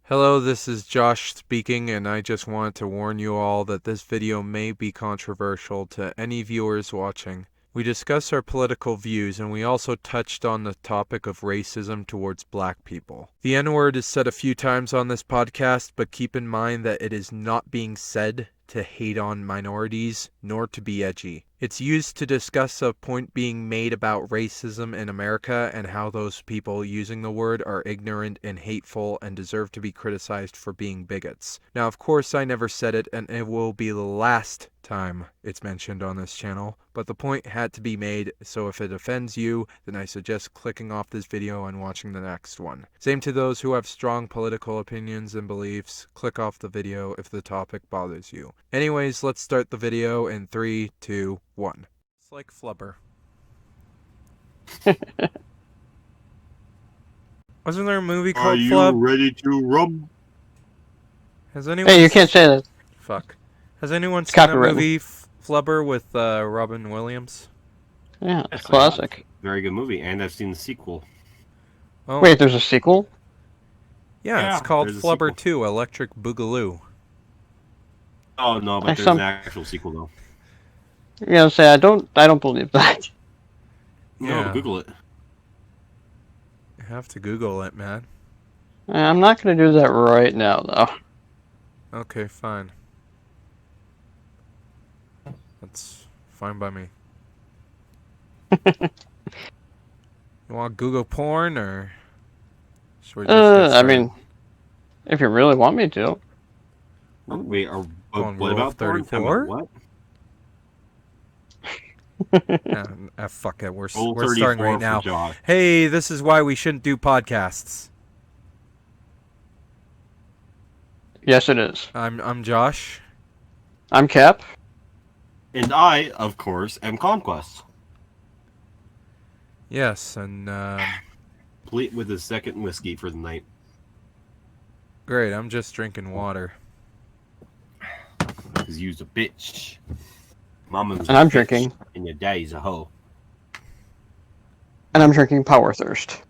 Hello, this is Josh speaking, and I just wanted to warn you all that this video may be controversial to any viewers watching. We discuss our political views, and we also touched on the topic of racism towards black people. The N-word is said a few times on this podcast, but keep in mind that it is not being said to hate on minorities, nor to be edgy. It's used to discuss a point being made about racism in America and how those people using the word are ignorant and hateful and deserve to be criticized for being bigots. Now, of course, I never said it, and it will be the last time it's mentioned on this channel, but the point had to be made, so if it offends you, then I suggest clicking off this video and watching the next one. Same to those who have strong political opinions and beliefs, click off the video if the topic bothers you. Anyways, let's start the video in 3, 2, 1. It's like flubber. Wasn't there a movie called Flub? Are you ready to rub? Has anyone... Hey, you can't say that. Fuck. Has anyone seen that Copyrighted. movie Flubber with Robin Williams? Yeah, it's classic. Very good movie, and I've seen the sequel. Oh, Wait, there's a sequel? yeah, it's called there's a Flubber sequel. 2, Electric Boogaloo. Oh no, but there's an actual sequel though. You're gonna say I don't believe that. No, Yeah. Google it. You have to Google it, man. I'm not gonna do that right now, though. Okay, fine. That's fine by me. You want Google porn, or should we just get I started? mean, if you really want me to. Wait, On what Rule about porn? 34? What? Fuck it, we're Rule starting 34 right for now. Josh. Hey, this is why we shouldn't do podcasts. Yes, it is. I'm Josh. I'm Cap. And I, of course, am Conquest. Yes, and Complete with his second whiskey for the night. great. I'm just drinking water. Cause you's a bitch. Mama's And a I'm bitch, drinking. and your daddy's a hoe. And I'm drinking Power Thirst.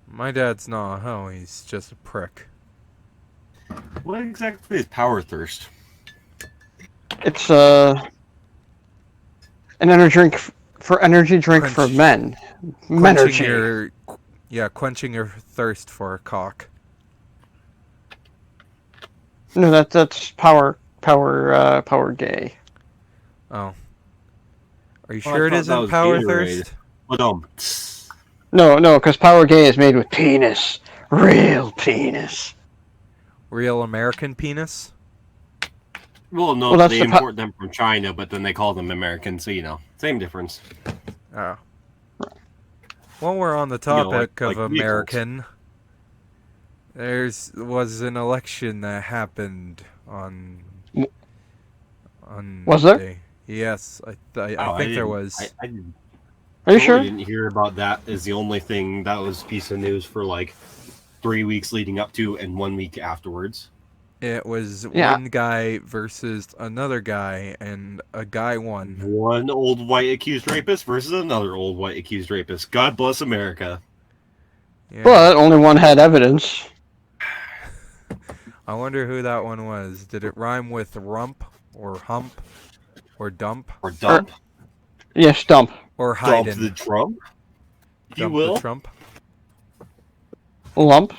My dad's not a hoe. He's just a prick. What exactly is power thirst? It's an energy drink for Quench- men. Quenching Menergy. quenching your thirst for a cock. No, that's power gay. Oh. Are you Oh, I sure it thought that isn't was power Gatorade. thirst? But No, because power gay is made with penis. Real penis. Real American penis? well, no, Well, that's they the import them from China, but then they call them American, so you know, same difference. Oh. While we're on the You know, topic like of vehicles. American, was an election that happened on Was there? Monday. Yes, I Oh, think there didn't- was. I didn't, Are you totally sure? didn't hear about that. Is the only thing that was a piece of news for like 3 weeks leading up to and 1 week afterwards. It was Yeah. one guy versus another guy, and a guy won. One old white accused rapist versus another old white accused rapist. God bless America. Yeah. But only one had evidence. I wonder who that one was. Did it rhyme with rump, or hump, or dump, Or dump. Yes, dump. or Dump Haydn? the Trump. If you Dump will. the Trump? Lump.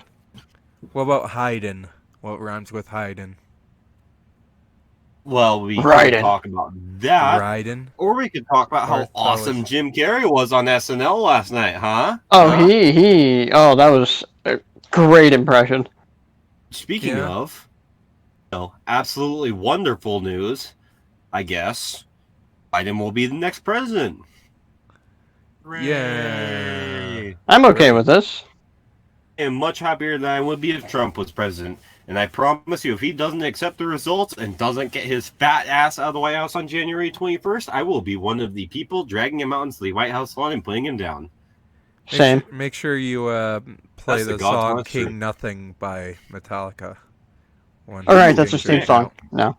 What about Haydn? What rhymes with Haydn? Well, we Right could in. talk about that. Raiden? Or we could talk about Or how that awesome was- Jim Carrey was on SNL last night, huh? Oh, Huh? that was a great impression. Speaking Yeah. of, absolutely wonderful news, I guess. Biden will be the next president. Yeah. I'm okay with this. And much happier than I would be if Trump was president. And I promise you, if he doesn't accept the results and doesn't get his fat ass out of the White House on January 21st, I will be one of the people dragging him out into the White House lawn and putting him down. Same. Make sure you play That's the the God's song honest truth. King Nothing by Metallica. All right, that's his his theme song. No.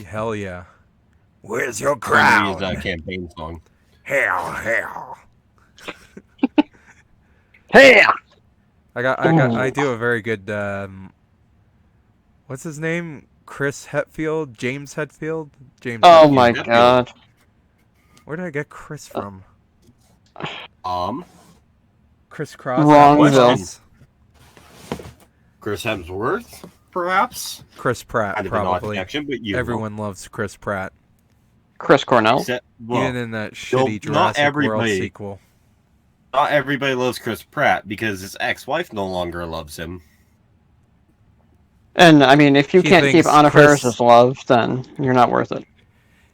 Hell yeah. Where's your Crown. crown? His campaign song. Hell, hell. Hey! I do a very good What's his name? Chris Hetfield? James Hetfield? James Oh Hetfield. my god. Where did I get Chris from? Chris Cross? Wrongville. Question. Chris Hemsworth, perhaps? Chris Pratt, Kind of an odd probably. connection, but you know. Everyone loves Chris Pratt. Chris Cornell. Except, well, Even in that shitty not Jurassic World everybody. sequel. Not everybody loves Chris Pratt because his ex-wife no longer loves him. And I mean, if you She can't keep thinks Anna Chris- Faris's love, then you're not worth it.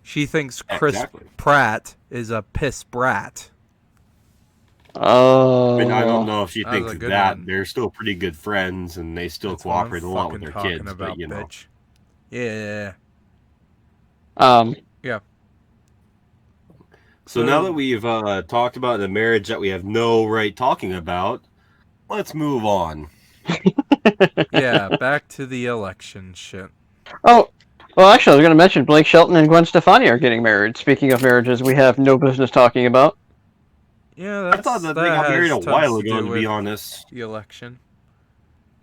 She thinks Chris Exactly. Pratt is a piss brat. Oh. I mean, I don't know if she That was thinks a good that. one. They're still pretty good friends, and they still That's what I'm cooperate a lot with fucking their talking kids. about, But you know, bitch. Yeah. so now that we've talked about the marriage that we have no right talking about, let's move on. Yeah, back to the election shit. Oh, well, actually, I was going to mention Blake Shelton and Gwen Stefani are getting married. Speaking of marriages we have no business talking about. Yeah, I thought that they got married a has while tons ago, do to be with honest. the election.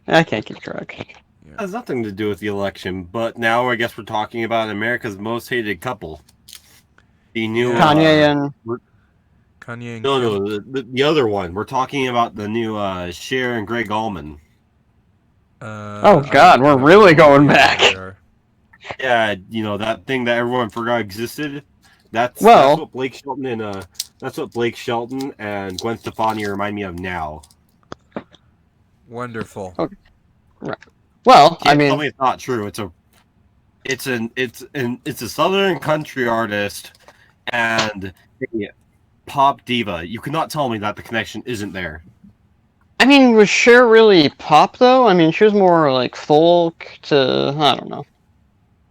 I can't keep track. It has nothing to do with the election, but now I guess we're talking about America's most hated couple. The new Kanye and Kanye and no, Kim. no, the other one. We're talking about the new Cher and Greg Allman. Oh, God, we're really going back. Yeah, you know that thing that everyone forgot existed. That's what Blake Shelton and Gwen Stefani remind me of now. Wonderful. Okay. Right. Well, Can't I mean, tell me it's not true. It's a southern country artist and a pop diva. You cannot tell me that the connection isn't there. was Cher really pop though? I mean, she was more like folk to I don't know.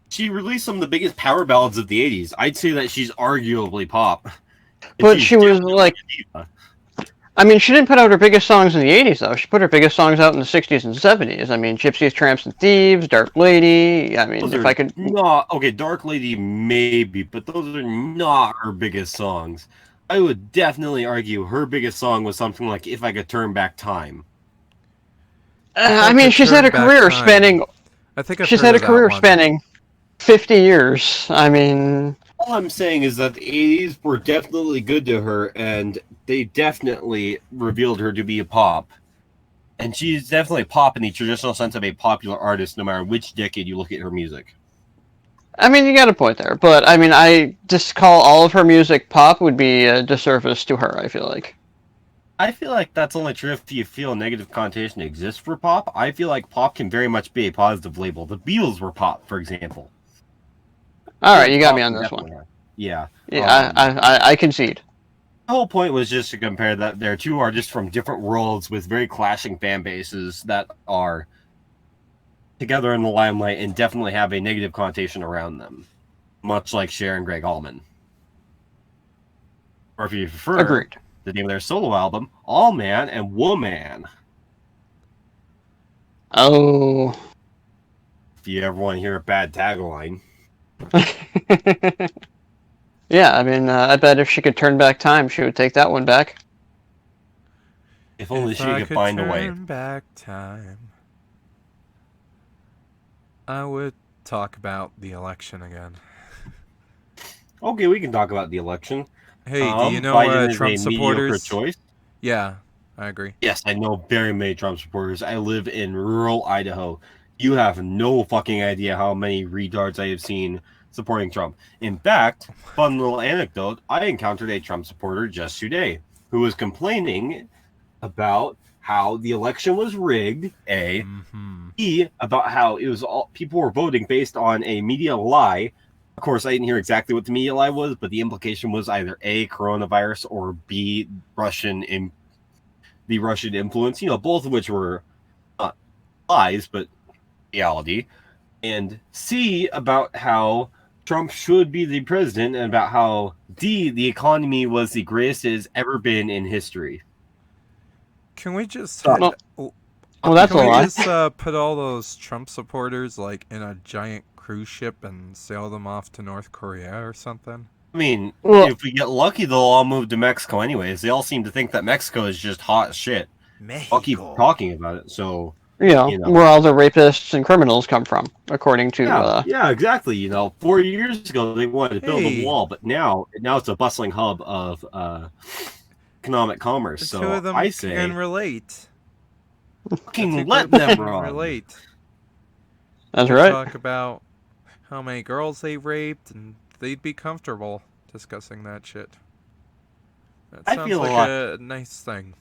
She released some of the biggest power ballads of the 80s. I'd say that she's arguably pop. But she was like, I mean, she didn't put out her biggest songs in the 80s though. She put her biggest songs out in the 60s and 70s. I mean, Gypsies, Tramps, and Thieves, Dark Lady. I mean, those if are I could. not okay, Dark Lady maybe, but those are not her biggest songs. I would definitely argue her biggest song was something like "If I Could Turn Back Time." I mean, she's had a career spanning. I think she's had a career spanning 50 years. I mean, all I'm saying is that the 80s were definitely good to her, and they definitely revealed her to be a pop. And she's definitely pop in the traditional sense of a popular artist, no matter which decade you look at her music. I mean, you got a point there, but I mean, I just call all of her music pop would be a disservice to her. I feel like. I feel like that's only true if you feel a negative connotation exists for pop. I feel like pop can very much be a positive label. The Beatles were pop, for example. All right, you got me on this one. Yeah. Yeah, I concede. The whole point was just to compare that they're two artists from different worlds with very clashing fan bases that are together in the limelight and definitely have a negative connotation around them, much like Cher and Greg Allman. Or if you prefer, Agreed. the name of their solo album, All Man and Woman. Oh. If you ever want to hear a bad tagline. Yeah, I mean, I bet if she could turn back time, she would take that one back. If only she could find a way. Turn back time, I would talk about the election again. Okay, we can talk about the election. Hey, do you know Biden is Trump a supporters? mediocre choice. Yeah, I agree. Yes, I know very many Trump supporters. I live in rural Idaho. You have no fucking idea how many retards I have seen supporting Trump. In fact, fun little anecdote, I encountered a Trump supporter just today who was complaining about how the election was rigged, A, B, about how it was all people were voting based on a media lie. Of course, I didn't hear exactly what the media lie was, but the implication was either A, coronavirus, or B, the Russian influence, you know, both of which were not lies, but reality. And C, about how Trump should be the president, and about how D, the economy was the greatest it has ever been in history. Can we just well, that's a lie. Just put all those Trump supporters like in a giant cruise ship and sail them off to North Korea or something? I mean, if we get lucky, they'll all move to Mexico anyways. They all seem to think that Mexico is just hot as shit. Mexico. I'll keep talking about it. So, where all the rapists and criminals come from, according to. Yeah, exactly. 4 years ago they wanted to build a Hey. wall, but now it's a bustling hub of economic commerce. The So two of them I can say, relate. fucking let them run. Relate. That's They right. talk about how many girls they raped, and they'd be comfortable discussing that shit. That I sounds feel like a nice thing.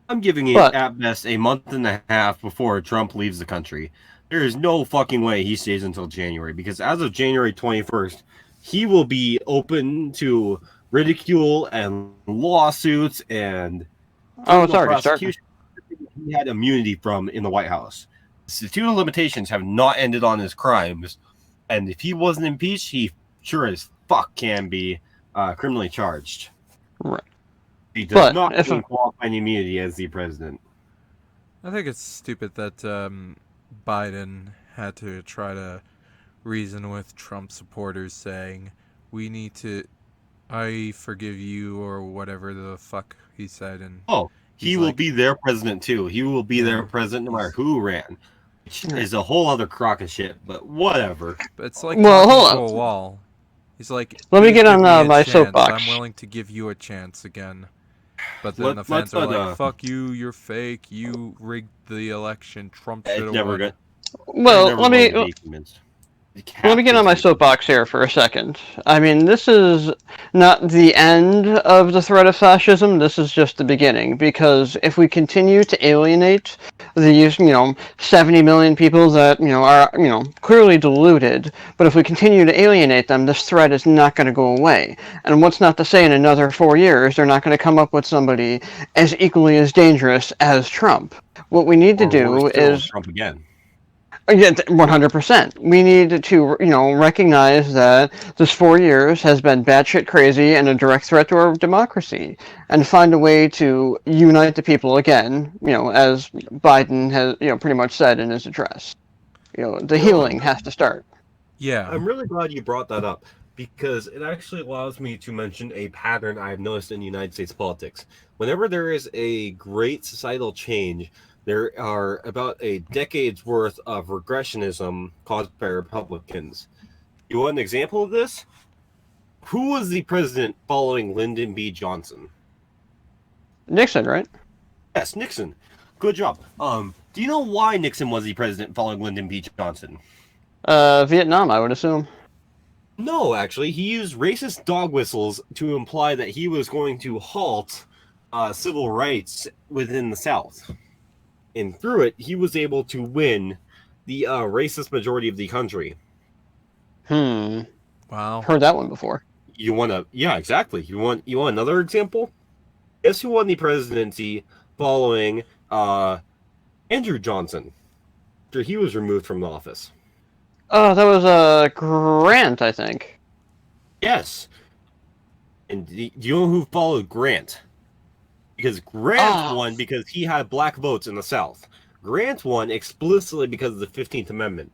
I'm giving it at best a month and a half before Trump leaves the country. There is no fucking way he stays until January, because as of January 21st, he will be open to ridicule and lawsuits and Oh, it's already starting. he had immunity from in the White House. The statute of limitations have not ended on his crimes, and if he wasn't impeached, he sure as fuck can be criminally charged. Right. He does not gain qualifying immunity as the president. I think it's stupid that Biden had to try to reason with Trump supporters saying, we need to, I forgive you, or whatever the fuck he said. And he will be their president too. He will be their president no matter who ran. Which is a whole other crock of shit, but whatever. But it's like talking to a wall. He's like, let me get on my soapbox. I'm willing to give you a chance again. But then the fans are like, fuck you, you're fake, you rigged the election, Trump should have won. Well, let me get on my soapbox here for a second. I mean, this is not the end of the threat of fascism. This is just the beginning. Because if we continue to alienate these, 70 million people that, are, clearly deluded, but if we continue to alienate them, this threat is not going to go away. And what's not to say in another 4 years, they're not going to come up with somebody as equally as dangerous as Trump. What we need to do is Trump again. Yeah, 100%. We need to, recognize that this 4 years has been batshit crazy and a direct threat to our democracy, and find a way to unite the people again, as Biden has, pretty much said in his address. The healing has to start. Yeah. I'm really glad you brought that up, because it actually allows me to mention a pattern I've noticed in United States politics. Whenever there is a great societal change, there are about a decade's worth of regressionism caused by Republicans. You want an example of this? Who was the president following Lyndon B. Johnson? Nixon, right? Yes, Nixon. Good job. Do you know why Nixon was the president following Lyndon B. Johnson? Vietnam, I would assume. No, actually. He used racist dog whistles to imply that he was going to halt civil rights within the South. And through it, he was able to win the racist majority of the country. Wow. Heard that one before. You want to? Yeah, exactly. You want another example? Guess who won the presidency following Andrew Johnson after he was removed from office? Oh, that was Grant, I think. Yes. And do you know who followed Grant? Because Grant won because he had black votes in the South. Grant won explicitly because of the 15th Amendment.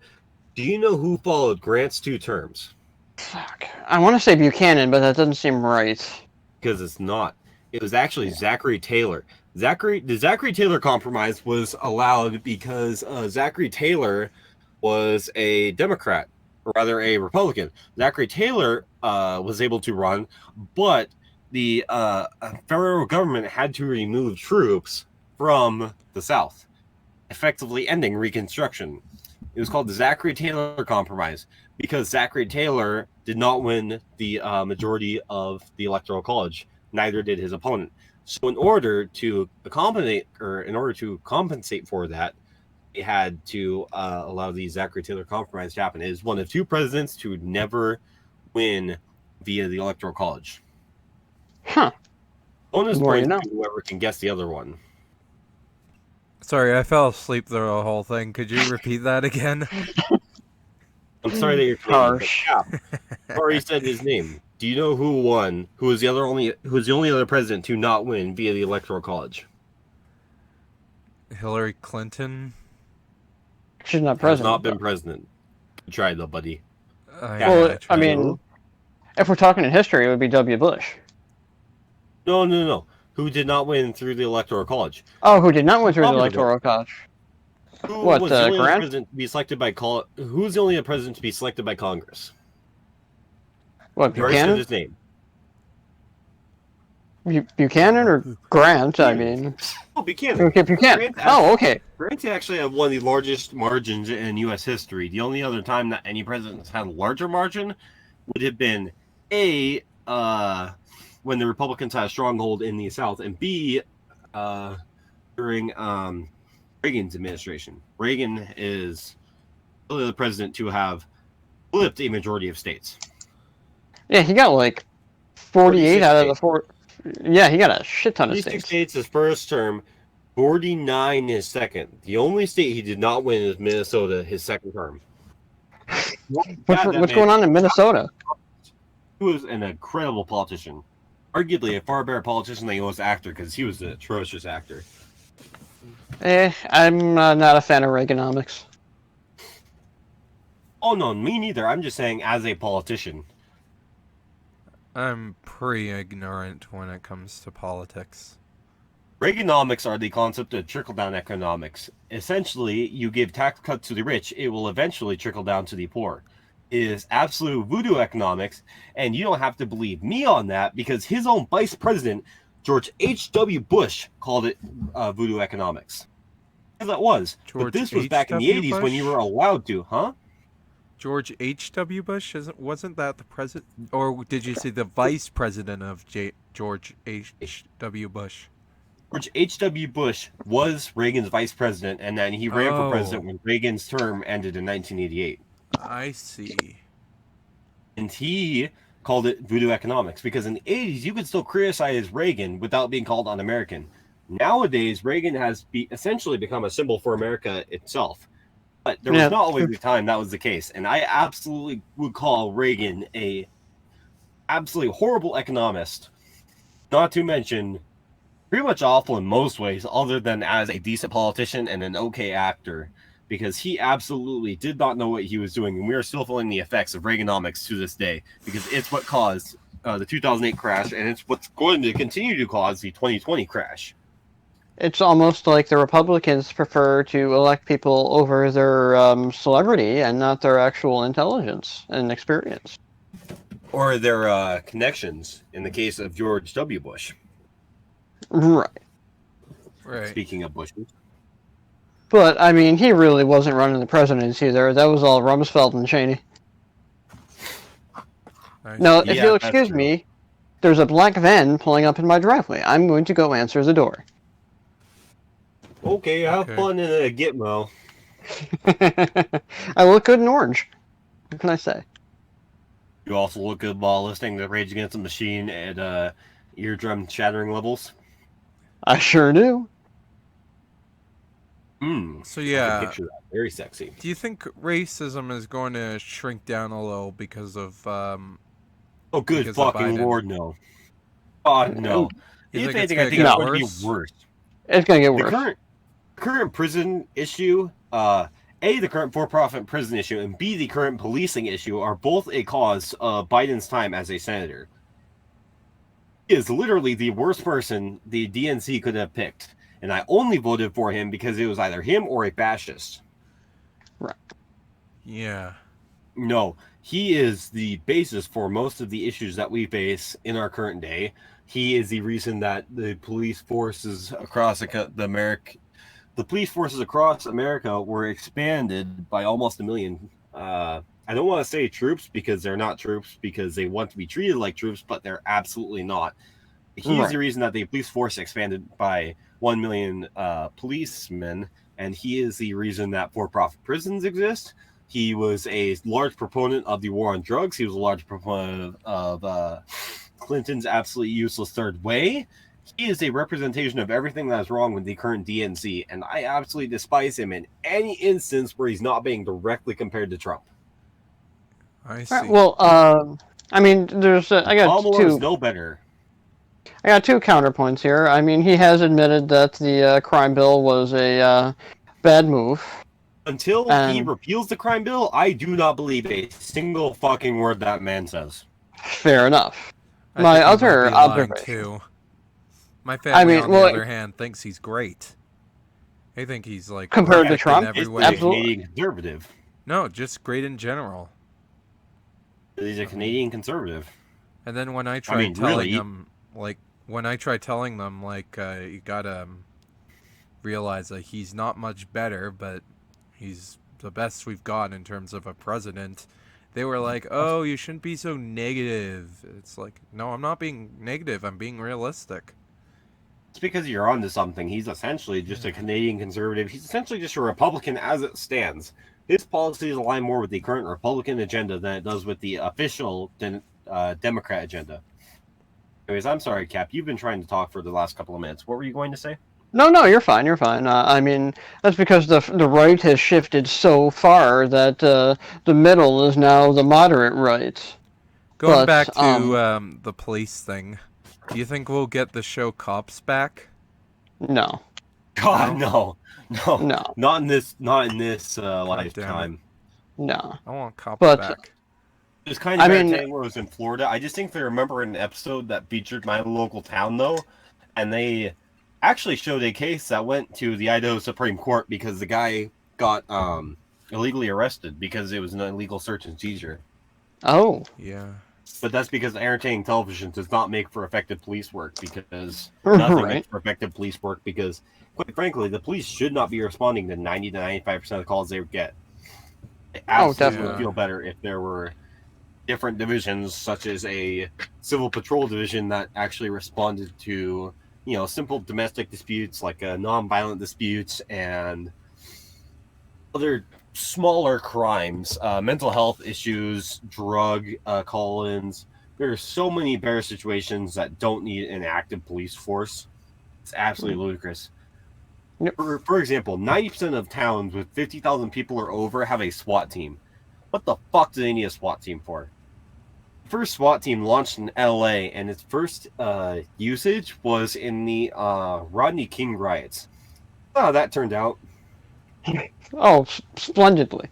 Do you know who followed Grant's 2 terms? Fuck. I want to say Buchanan, but that doesn't seem right. Because it's not. It was actually Zachary Taylor. The Zachary Taylor Compromise was allowed because Zachary Taylor was a Democrat, or rather a Republican. Zachary Taylor was able to run, but the federal government had to remove troops from the South, effectively ending Reconstruction. It was called the Zachary Taylor Compromise because Zachary Taylor did not win the majority of the Electoral College. Neither did his opponent. So in order to compensate for that, they had to allow the Zachary Taylor Compromise to happen. It is one of 2 presidents to never win via the Electoral College. Huh. Bonus points to whoever can guess the other one. Sorry, I fell asleep through the whole thing. Could you repeat that again? I'm sorry that you're harsh. Laurie said his name. Do you know who won? Who was the only other president to not win via the Electoral College? Hillary Clinton. She's not president. Has not been president. You tried though, buddy. Well, I mean, if we're talking in history, it would be W. Bush. No. Who did not win through the Electoral College? Oh, who did not win through the Electoral College? Who What, was the only other Grant? president to be selected by Who's the only other president to be selected by Congress? What, You already said Buchanan? his name. Buchanan or Grant? I mean, Oh, Buchanan. okay, Buchanan. Oh, okay. Grant actually had one of the largest margins in U.S. history. The only other time that any president has had a larger margin would have been A, when the Republicans had a stronghold in the South, and B, during Reagan's administration. Reagan is really the president to have flipped a majority of states. Yeah, he got like 48 out of the states. 4. Yeah, he got a shit ton of 46 states. states his first term, 49 his second. The only state he did not win is Minnesota his second term. What's going on in Minnesota? He was an incredible politician. Arguably a far better politician than he was actor, because he was an atrocious actor. I'm not a fan of Reaganomics. Oh no, me neither. I'm just saying as a politician. I'm pretty ignorant when it comes to politics. Reaganomics are the concept of trickle-down economics. Essentially, you give tax cuts to the rich, it will eventually trickle down to the poor. It is absolute voodoo economics, and you don't have to believe me on that, because his own vice president, George H.W. Bush, called it voodoo economics. As that was. But this was back in the 80s when you were allowed to, huh? George H.W. Bush? Wasn't that the president? Or did you say the vice president of George H.W. Bush? George H.W. Bush was Reagan's vice president, and then he ran for president when Reagan's term ended in 1988. I see. And he called it voodoo economics, because in the 80s, you could still criticize Reagan without being called un-American. Nowadays, Reagan has essentially become a symbol for America itself. But there was not always a time that was the case. And I absolutely would call Reagan a absolutely horrible economist. Not to mention, pretty much awful in most ways, other than as a decent politician and an okay actor. Because he absolutely did not know what he was doing. And we are still feeling the effects of Reaganomics to this day. Because it's what caused the 2008 crash. And it's what's going to continue to cause the 2020 crash. It's almost like the Republicans prefer to elect people over their celebrity and not their actual intelligence and experience. Or their connections, in the case of George W. Bush. Right. Speaking of Bushes. But, I mean, he really wasn't running the presidency either. That was all Rumsfeld and Cheney. Now, if you'll excuse me, there's a black van pulling up in my driveway. I'm going to go answer the door. Okay, have fun in a Gitmo. I look good in orange. What can I say? You also look good while listening to Rage Against the Machine at eardrum shattering levels. I sure do. So yeah, I can picture that. Very sexy. Do you think racism is going to shrink down a little because of oh, good fucking lord, no. God, no. If anything, I think it's going to be worse. It's going to get worse. The current prison issue, A, the current for-profit prison issue, and B, the current policing issue are both a cause of Biden's time as a senator. He is literally the worst person the DNC could have picked. And I only voted for him because it was either him or a fascist. Right. Yeah. No, he is the basis for most of the issues that we face in our current day. He is the reason that the police forces across the police forces across America were expanded by almost 1 million. I don't want to say troops because they're not troops because they want to be treated like troops, but they're absolutely not. He's the reason that the police force expanded by 1 million policemen, and he is the reason that for-profit prisons exist. He was a large proponent of the war on drugs. He was a large proponent of Clinton's absolutely useless third way. He is a representation of everything that is wrong with the current DNC, and I absolutely despise him in any instance where he's not being directly compared to Trump. I see. Right, well, I mean, there's I got two. No better. I got 2 counterpoints here. I mean, he has admitted that the crime bill was a bad move. Until he repeals the crime bill, I do not believe a single fucking word that man says. Fair enough. My other observation. My family, on the other hand, thinks he's great. I think he's like Compared to perfect Trump? in every He's way. a Canadian conservative. No, just great in general. He's a Canadian conservative. And then when I tried really, them, like, you gotta realize that he's not much better, but he's the best we've got in terms of a president. They were like, oh, you shouldn't be so negative. It's like, no, I'm not being negative. I'm being realistic. it's because you're onto something. He's essentially just a Canadian conservative. He's essentially just a Republican as it stands. His policies align more with the current Republican agenda than it does with the official Democrat agenda. Anyways, I'm sorry, Cap. You've been trying to talk for the last couple of minutes. What were you going to say? No, you're fine. You're fine. I mean, that's because the right has shifted so far that the middle is now the moderate right. Going back to the police thing, do you think we'll get the show Cops back? No. God, no. Not in this lifetime. No. I want Cops But back. It was kind of entertaining when it was in Florida. I just think they remember an episode that featured my local town, though, and they actually showed a case that went to the Idaho Supreme Court because the guy got illegally arrested because it was an illegal search and seizure. Oh. Yeah. But that's because entertaining television does not make for effective police work, because nothing makes for effective police work, because, quite frankly, the police should not be responding to 90 to 95% of the calls they get. It absolutely would feel better if there were different divisions, such as a civil patrol division that actually responded to, simple domestic disputes like non-violent disputes and other smaller crimes, mental health issues, drug call-ins. There are so many better situations that don't need an active police force. It's absolutely ludicrous. Yep. For example, 90% of towns with 50,000 people or over have a SWAT team. What the fuck do they need a SWAT team for? The first SWAT team launched in LA, and its first usage was in the Rodney King riots. Oh, that turned out. Oh, splendidly.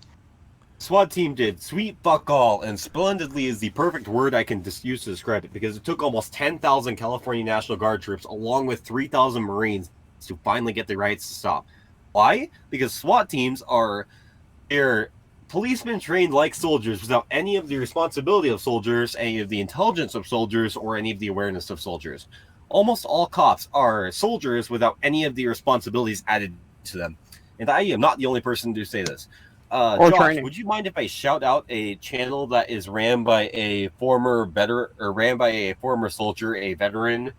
SWAT team did sweet fuck all, and splendidly is the perfect word I can use to describe it, because it took almost 10,000 California National Guard troops along with 3,000 Marines to finally get the riots to stop. Why? Because SWAT teams they're policemen trained like soldiers without any of the responsibility of soldiers, any of the intelligence of soldiers, or any of the awareness of soldiers. Almost all cops are soldiers without any of the responsibilities added to them. And I am not the only person to say this. Josh, training. Would you mind if I shout out a channel that is ran by a former soldier, a veteran,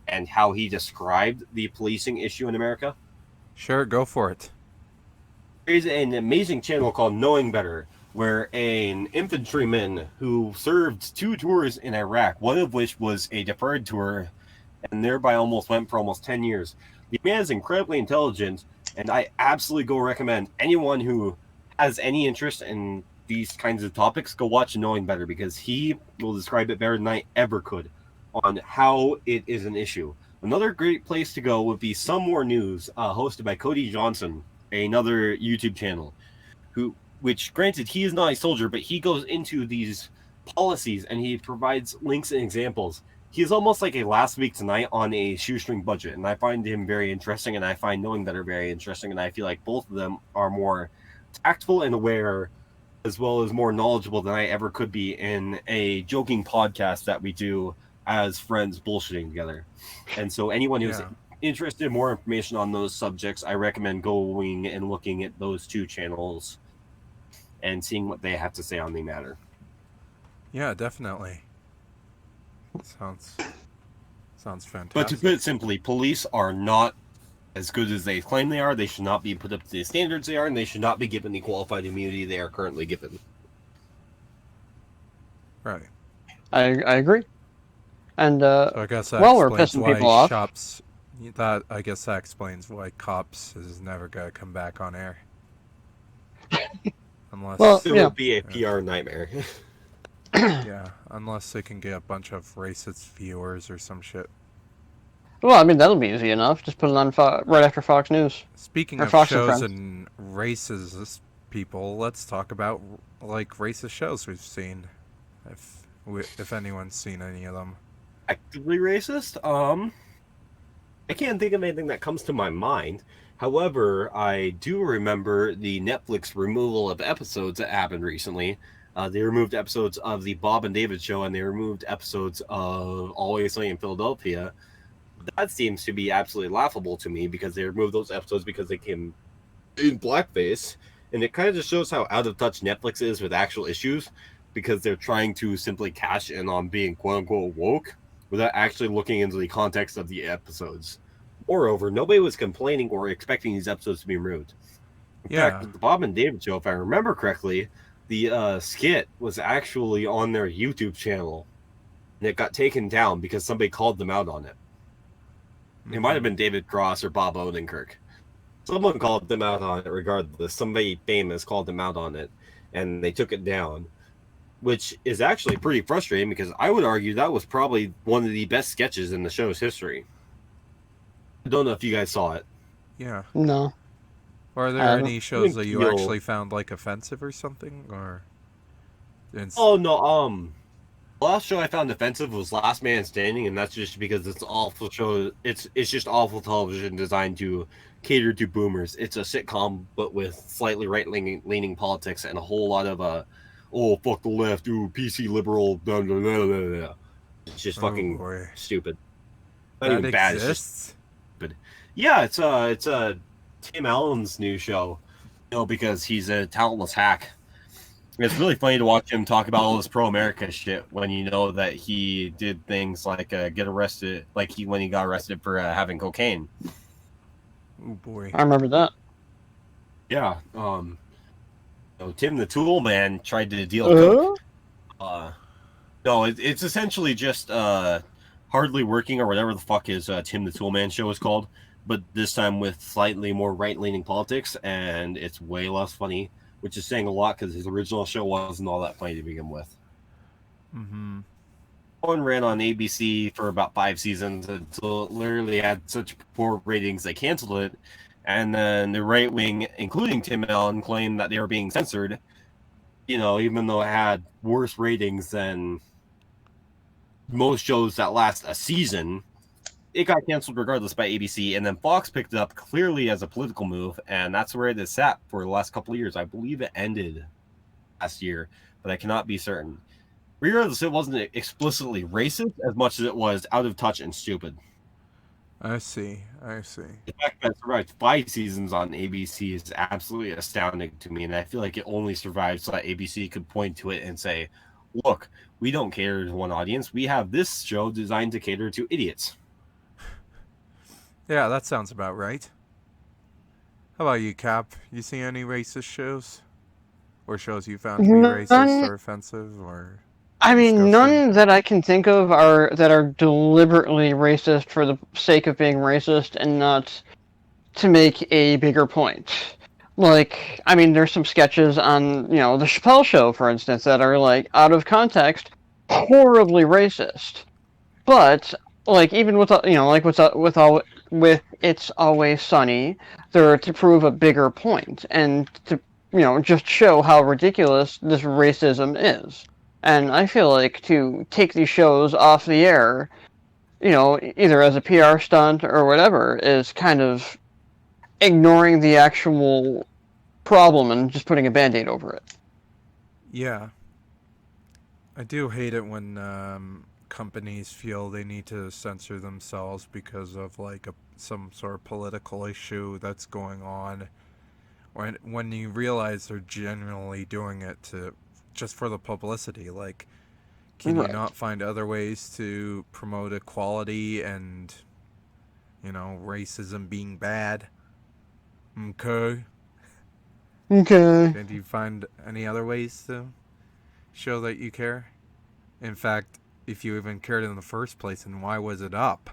and how he described the policing issue in America? Sure, go for it. There's an amazing channel called Knowing Better, where an infantryman who served 2 tours in Iraq, one of which was a deferred tour, and thereby went for almost 10 years. The man is incredibly intelligent, and I absolutely go recommend anyone who has any interest in these kinds of topics, go watch Knowing Better, because he will describe it better than I ever could on how it is an issue. Another great place to go would be Some More News, hosted by Cody Johnson, another YouTube channel, which granted he is not a soldier, but he goes into these policies and he provides links and examples. He is almost like a Last Week Tonight on a shoestring budget, and I find him very interesting, and I find Knowing Better very interesting, and I feel like both of them are more tactful and aware, as well as more knowledgeable than I ever could be in a joking podcast that we do as friends bullshitting together. And so anyone who's interested in more information on those subjects, I recommend going and looking at those 2 channels and seeing what they have to say on the matter. Yeah, definitely. Sounds fantastic. But to put it simply, police are not as good as they claim they are. They should not be put up to the standards they are, and they should not be given the qualified immunity they are currently given. Right. I agree. And so I guess that we're pissing people off. I guess that explains why Cops is never gonna come back on air. Unless it would be a PR nightmare. Yeah, unless they can get a bunch of racist viewers or some shit. Well, I mean, that'll be easy enough. Just put it on right after Fox News. Speaking of Fox shows and racist people, let's talk about racist shows we've seen, if anyone's seen any of them. Actively racist? I can't think of anything that comes to my mind. However, I do remember the Netflix removal of episodes that happened recently. They removed episodes of the Bob and David show, and they removed episodes of Always Sunny in Philadelphia. That seems to be absolutely laughable to me because they removed those episodes because they came in blackface, and it kind of just shows how out of touch Netflix is with actual issues because they're trying to simply cash in on being quote unquote woke without actually looking into the context of the episodes. Moreover, nobody was complaining or expecting these episodes to be removed. In fact, Yeah. the Bob and David show, if I remember correctly, the skit was actually on their YouTube channel, and it got taken down because somebody called them out on it. It might have been David Cross or Bob Odenkirk. Someone called them out on it regardless. Somebody famous called them out on it, and they took it down, which is actually pretty frustrating because I would argue that was probably one of the best sketches in the show's history. I don't know if you guys saw it. Yeah. No. Are there any shows that you actually found like offensive or something, or? Oh no, the last show I found offensive was Last Man Standing, and that's just because it's awful show. It's just awful television designed to cater to boomers. It's a sitcom, but with slightly right-leaning politics and a whole lot of oh fuck the left, ooh PC liberal, blah, blah, blah, blah, blah. It's just fucking stupid. Not That even bad. exists? It's just stupid. Yeah, it's Tim Allen's new show. You know, because he's a talentless hack. It's really funny to watch him talk about all this pro-America shit when you know that he did things like get arrested, like when he got arrested for having cocaine. Oh boy, I remember that. Yeah, Tim the Tool Man tried to deal coke. No, it's essentially just Hardly Working or whatever the fuck his Tim the Tool Man show is called, but this time with slightly more right-leaning politics, and it's way less funny. Which is saying a lot because his original show wasn't all that funny to begin with. One ran on ABC for about 5 seasons until it literally had such poor ratings they canceled it. And then the right wing, including Tim Allen, claimed that they were being censored, you know, even though it had worse ratings than most shows that last a season. It got canceled regardless by ABC, and then Fox picked it up clearly as a political move, and that's where it has sat for the last couple of years. I believe it ended last year, but I cannot be certain. Regardless, it wasn't explicitly racist as much as it was out of touch and stupid. I see. The fact that it survived 5 seasons on ABC is absolutely astounding to me, and I feel like it only survived so that ABC could point to it and say, look, we don't cater to one audience. We have this show designed to cater to idiots. Yeah, that sounds about right. How about you, Cap? You see any racist shows? Or shows you found to be racist or offensive or I mean, disgusting? none that I can think of are deliberately racist for the sake of being racist and not to make a bigger point. Like, I mean, there's some sketches on, you know, the Chappelle Show, for instance, that are like out of context, horribly racist. But like, even with you know, like with It's Always Sunny, they're to prove a bigger point and to, you know, just show how ridiculous this racism is. And I feel like to take these shows off the air, you know, either as a PR stunt or whatever, is kind of ignoring the actual problem and just putting a band-aid over it. Yeah. I do hate it when companies feel they need to censor themselves because of like some sort of political issue that's going on. When you realize they're genuinely doing it to just for the publicity, like, can you not find other ways to promote equality and, you know, racism being bad? Okay. Can you find any other ways to show that you care? In fact, if you even cared in the first place, then why was it up?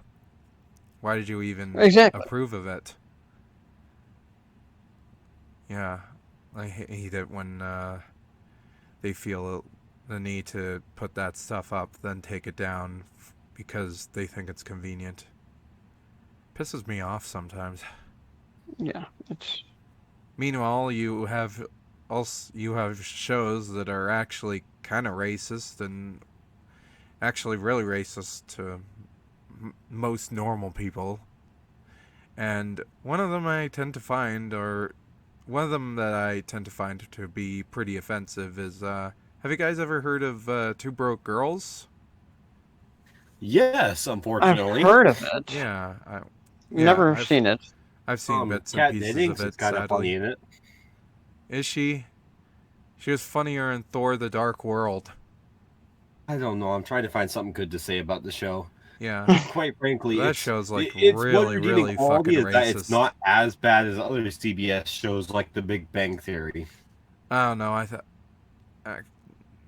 Why did you even approve of it? Yeah, I hate it when they feel the need to put that stuff up, then take it down because they think it's convenient. Pisses me off sometimes. Yeah, it's. Meanwhile, you have shows that are actually kind of racist and actually really racist to most normal people, And one of them I tend to find, or one of them that I tend to find to be pretty offensive is, have you guys ever heard of Two Broke Girls? Yes, I've unfortunately. heard of it. Yeah, Never seen it. I've seen bits and Kat pieces of Dennings is it, kind of funny sadly. in it. Is she? She was funnier in Thor: The Dark World. I don't know. I'm trying to find something good to say about the show. Yeah, Quite frankly, that show's like it's what really, redeeming really quality fucking is that it's racist. not as bad as other CBS shows like The Big Bang Theory. I don't know.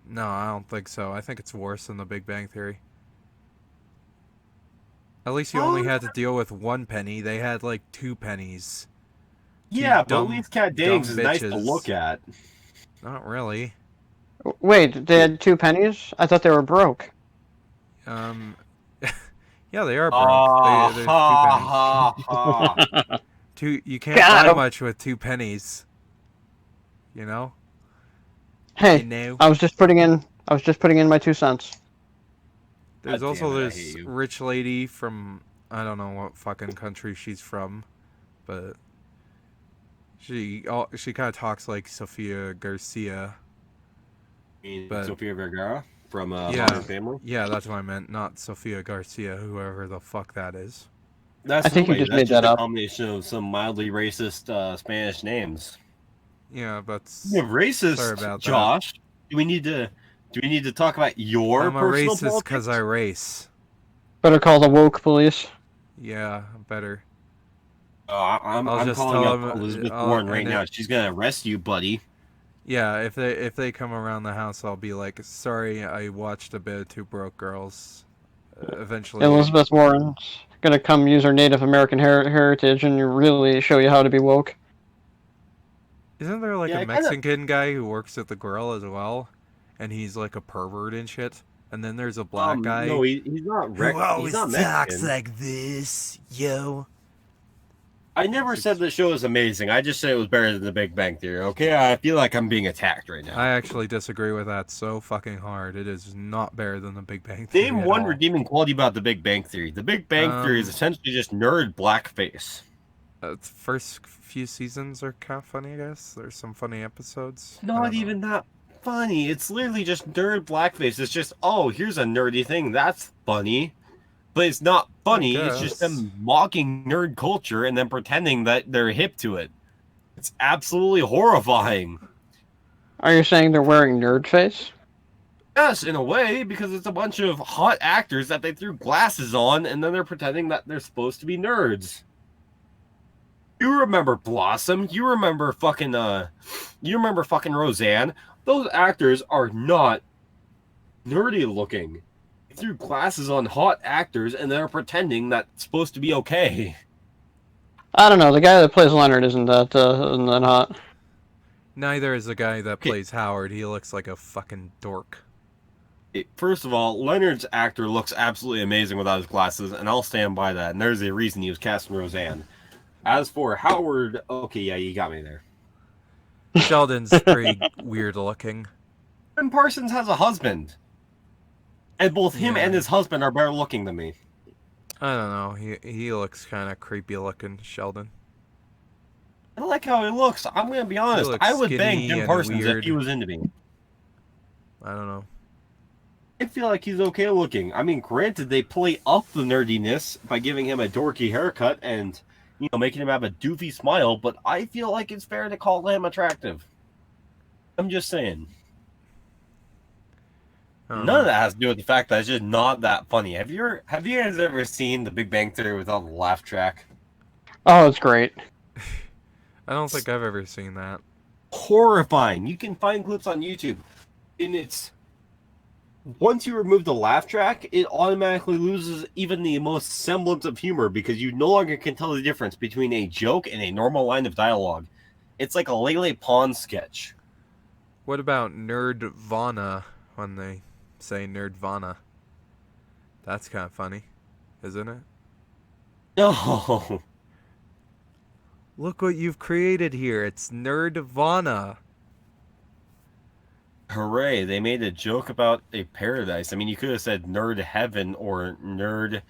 No, I don't think so. I think it's worse than The Big Bang Theory. At least you only had to deal with one penny. They had like 2 pennies. Yeah, but at Dumb, least Kat Dennings is nice to look at. Not really. Wait, they had 2 pennies? I thought they were broke. Um, yeah, they are broke. There's 2 pennies. Ha. You can't Got buy 'em. much with 2 pennies. You know. Hey, know. I was just putting in my 2 cents. There's God also damn it, I this hate you. rich lady from I don't know what fucking country she's from, but she kind of talks like Sofia Garcia. But Sofia Vergara from yeah, Modern Family. yeah, that's what I meant, not Sofia Garcia, whoever the fuck that is. That's I think you nobody. just That's made just that a up. combination of some mildly racist Spanish names. Yeah, but Yeah, racist, sorry about Josh. Do we need to talk about your I'm a personal racist because politics? I race. Better call the woke police. Yeah, better. I'm I'll just calling tell up them. Elizabeth Warren right now. She's gonna arrest you, buddy. Yeah, if they come around the house, I'll be like, sorry, I watched a bit of Two Broke Girls. Eventually, Elizabeth Warren's gonna come use her Native American heritage and really show you how to be woke. isn't there like Yeah, a I kind of. Mexican guy who works at the grill as well, and he's like a pervert and shit? And then there's a black No, guy he's not. who He's always not talks Mexican. like this, yo. I never said the show is amazing. I just said it was better than The Big Bang Theory. Okay, I feel like I'm being attacked right now. I actually disagree with that so fucking hard. It is not better than The Big Bang Theory Name at one all. redeeming quality about The Big Bang Theory. The Big Bang Theory is essentially just nerd blackface. The first few seasons are kind of funny, I guess. There's some funny episodes. I Not don't know. even that funny. It's literally just nerd blackface. It's just, oh, here's a nerdy thing. That's funny. But it's not funny. It's just them mocking nerd culture and then pretending that they're hip to it. It's absolutely horrifying. Are you saying they're wearing nerd face? Yes, in a way, because it's a bunch of hot actors that they threw glasses on and then they're pretending that they're supposed to be nerds. You remember Blossom? You remember fucking Roseanne? Those actors are not nerdy looking. They threw glasses on hot actors and they're pretending that's supposed to be okay. I don't know. The guy that plays Leonard isn't that hot. Neither is the guy that plays Howard. He looks like a fucking dork. First of all, Leonard's actor looks absolutely amazing without his glasses, and I'll stand by that. And there's a reason he was cast in Roseanne. As for Howard, okay, yeah, you got me there. Sheldon's pretty weird looking. Ben Parsons has a husband. And both him and his husband are better looking than me. I don't know. He looks kind of creepy looking, Sheldon. I like how he looks. I'm going to be honest. I would bang Ben Parsons if he was into me. I don't know. I feel like he's okay looking. I mean, granted, they play up the nerdiness by giving him a dorky haircut and, making him have a doofy smile, but I feel like it's fair to call him attractive. I'm just saying. None of that has to do with the fact that it's just not that funny. Have you guys ever seen The Big Bang Theory without the laugh track? Oh, it's great. I don't think I've ever seen that. Horrifying. You can find clips on YouTube. And it's... Once you remove the laugh track, it automatically loses even the most semblance of humor because you no longer can tell the difference between a joke and a normal line of dialogue. It's like a Lele Pons sketch. What about Nerdvana when they say Nerdvana? That's kind of funny, isn't it? No. Look what you've created here. It's Nerdvana. Hooray, they made a joke about a paradise. I mean, you could have said Nerd Heaven or Nerd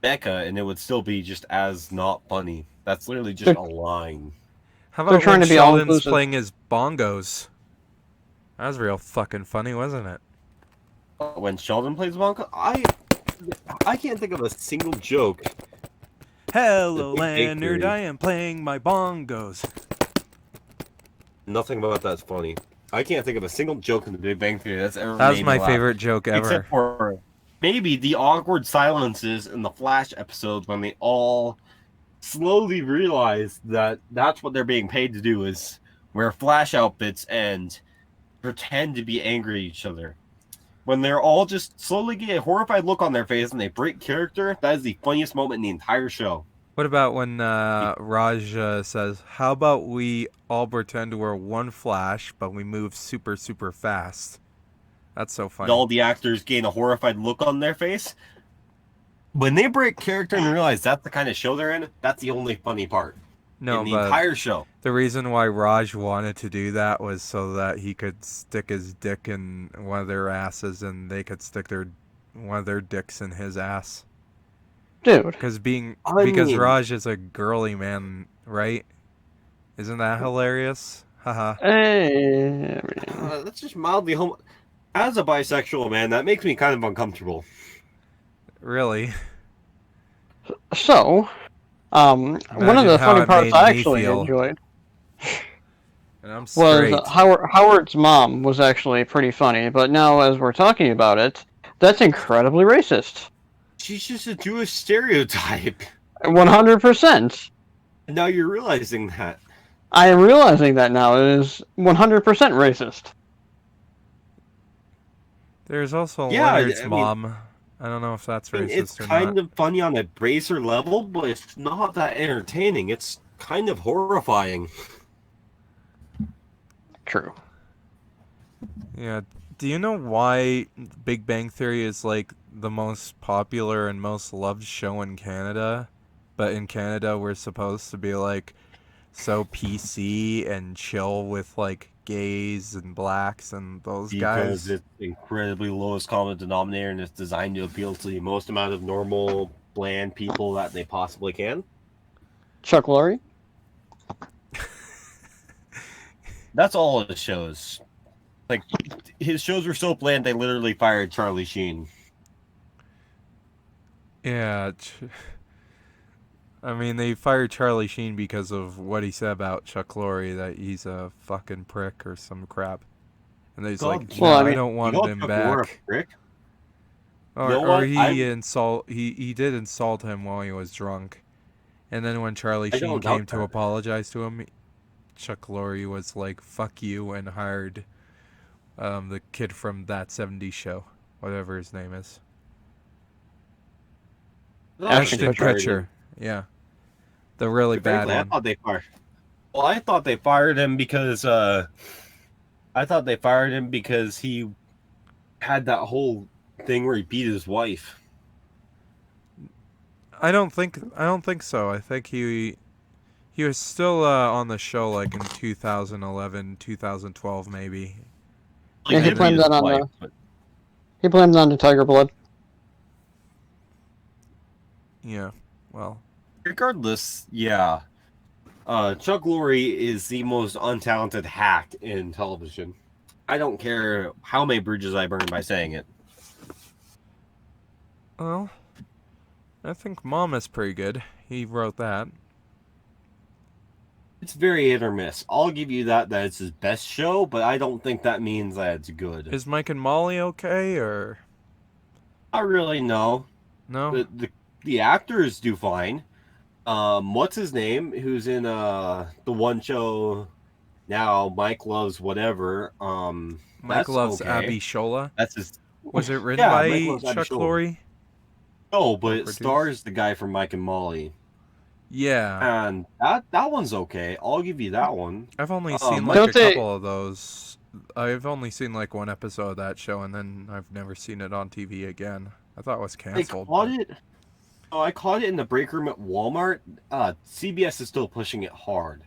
Mecca, and it would still be just as not funny. That's literally just a line. How They're about trying when to be Sheldon's all-inclusive. playing his bongos? That was real fucking funny, wasn't it? When Sheldon plays Wonka, I can't think of a single joke. Hello, The Big Bang Leonard, Theory. I am playing my bongos. Nothing about that's funny. I can't think of a single joke in the Big Bang Theory that's ever That was made my me laugh. favorite joke ever. Except for maybe the awkward silences in the Flash episodes when they all slowly realize that that's what they're being paid to do, is wear Flash outfits and pretend to be angry at each other. When they're all just slowly get a horrified look on their face and they break character, that is the funniest moment in the entire show. What about when Raj says, how about we all pretend we're one Flash, but we move super, super fast? That's so funny. All the actors gain a horrified look on their face. When they break character and realize that's the kind of show they're in, that's the only funny part in the entire show. The reason why Raj wanted to do that was so that he could stick his dick in one of their asses and they could stick one of their dicks in his ass. Dude. Because Raj is a girly man, right? Isn't that hilarious? Haha. Hey. That's just mildly homo. As a bisexual man, that makes me kind of uncomfortable. Really? So, one of the funny parts I actually enjoyed was Howard's mom was actually pretty funny, but now as we're talking about it, that's incredibly racist. She's just a Jewish stereotype. 100%. Now you're realizing that. I am realizing that now. It is 100% racist. There's also Leonard's mom. I don't know if that's racist or not. It's kind of funny on a baser level, but it's not that entertaining. It's kind of horrifying. True. Yeah. Do you know why Big Bang Theory is like the most popular and most loved show in Canada? But in Canada, we're supposed to be like so PC and chill with like gays and blacks and those guys. Because it's incredibly lowest common denominator and it's designed to appeal to the most amount of normal, bland people that they possibly can. Chuck Laurie? That's all of the shows. Like, his shows were so bland, they literally fired Charlie Sheen. Yeah. I mean, they fired Charlie Sheen because of what he said about Chuck Laurie, that he's a fucking prick or some crap. And he's like, I don't want him back. Or he did insult him while he was drunk. And then when Charlie Sheen came to apologize to him, Chuck Laurie was like, fuck you, and hired the kid from That 70s Show, whatever his name is. Ashton Kutcher. Yeah. The really bad one. I thought they fired him because he had that whole thing where he beat his wife. I don't think so. I think he was still on the show like in 2011, 2012 maybe. Yeah, he blamed that on he blamed it on the Tiger Blood. Yeah, well. Regardless, yeah. Chuck Laurie is the most untalented hack in television. I don't care how many bridges I burn by saying it. Well, I think Mom is pretty good. He wrote that. It's very hit or miss. I'll give you that it's his best show, but I don't think that means that it's good. Is Mike and Molly okay, or? I really know. No? The actors do fine. What's his name? Who's in the one show now? Mike Loves Whatever. Mike Loves Abby Shola. That's his. Was it written by Chuck Laurie? No, but it stars the guy from Mike and Molly. Yeah. And that one's okay. I'll give you that one. I've only seen like a couple of those. I've only seen like one episode of that show, and then I've never seen it on TV again. I thought it was canceled. I caught it in the break room at Walmart. CBS is still pushing it hard.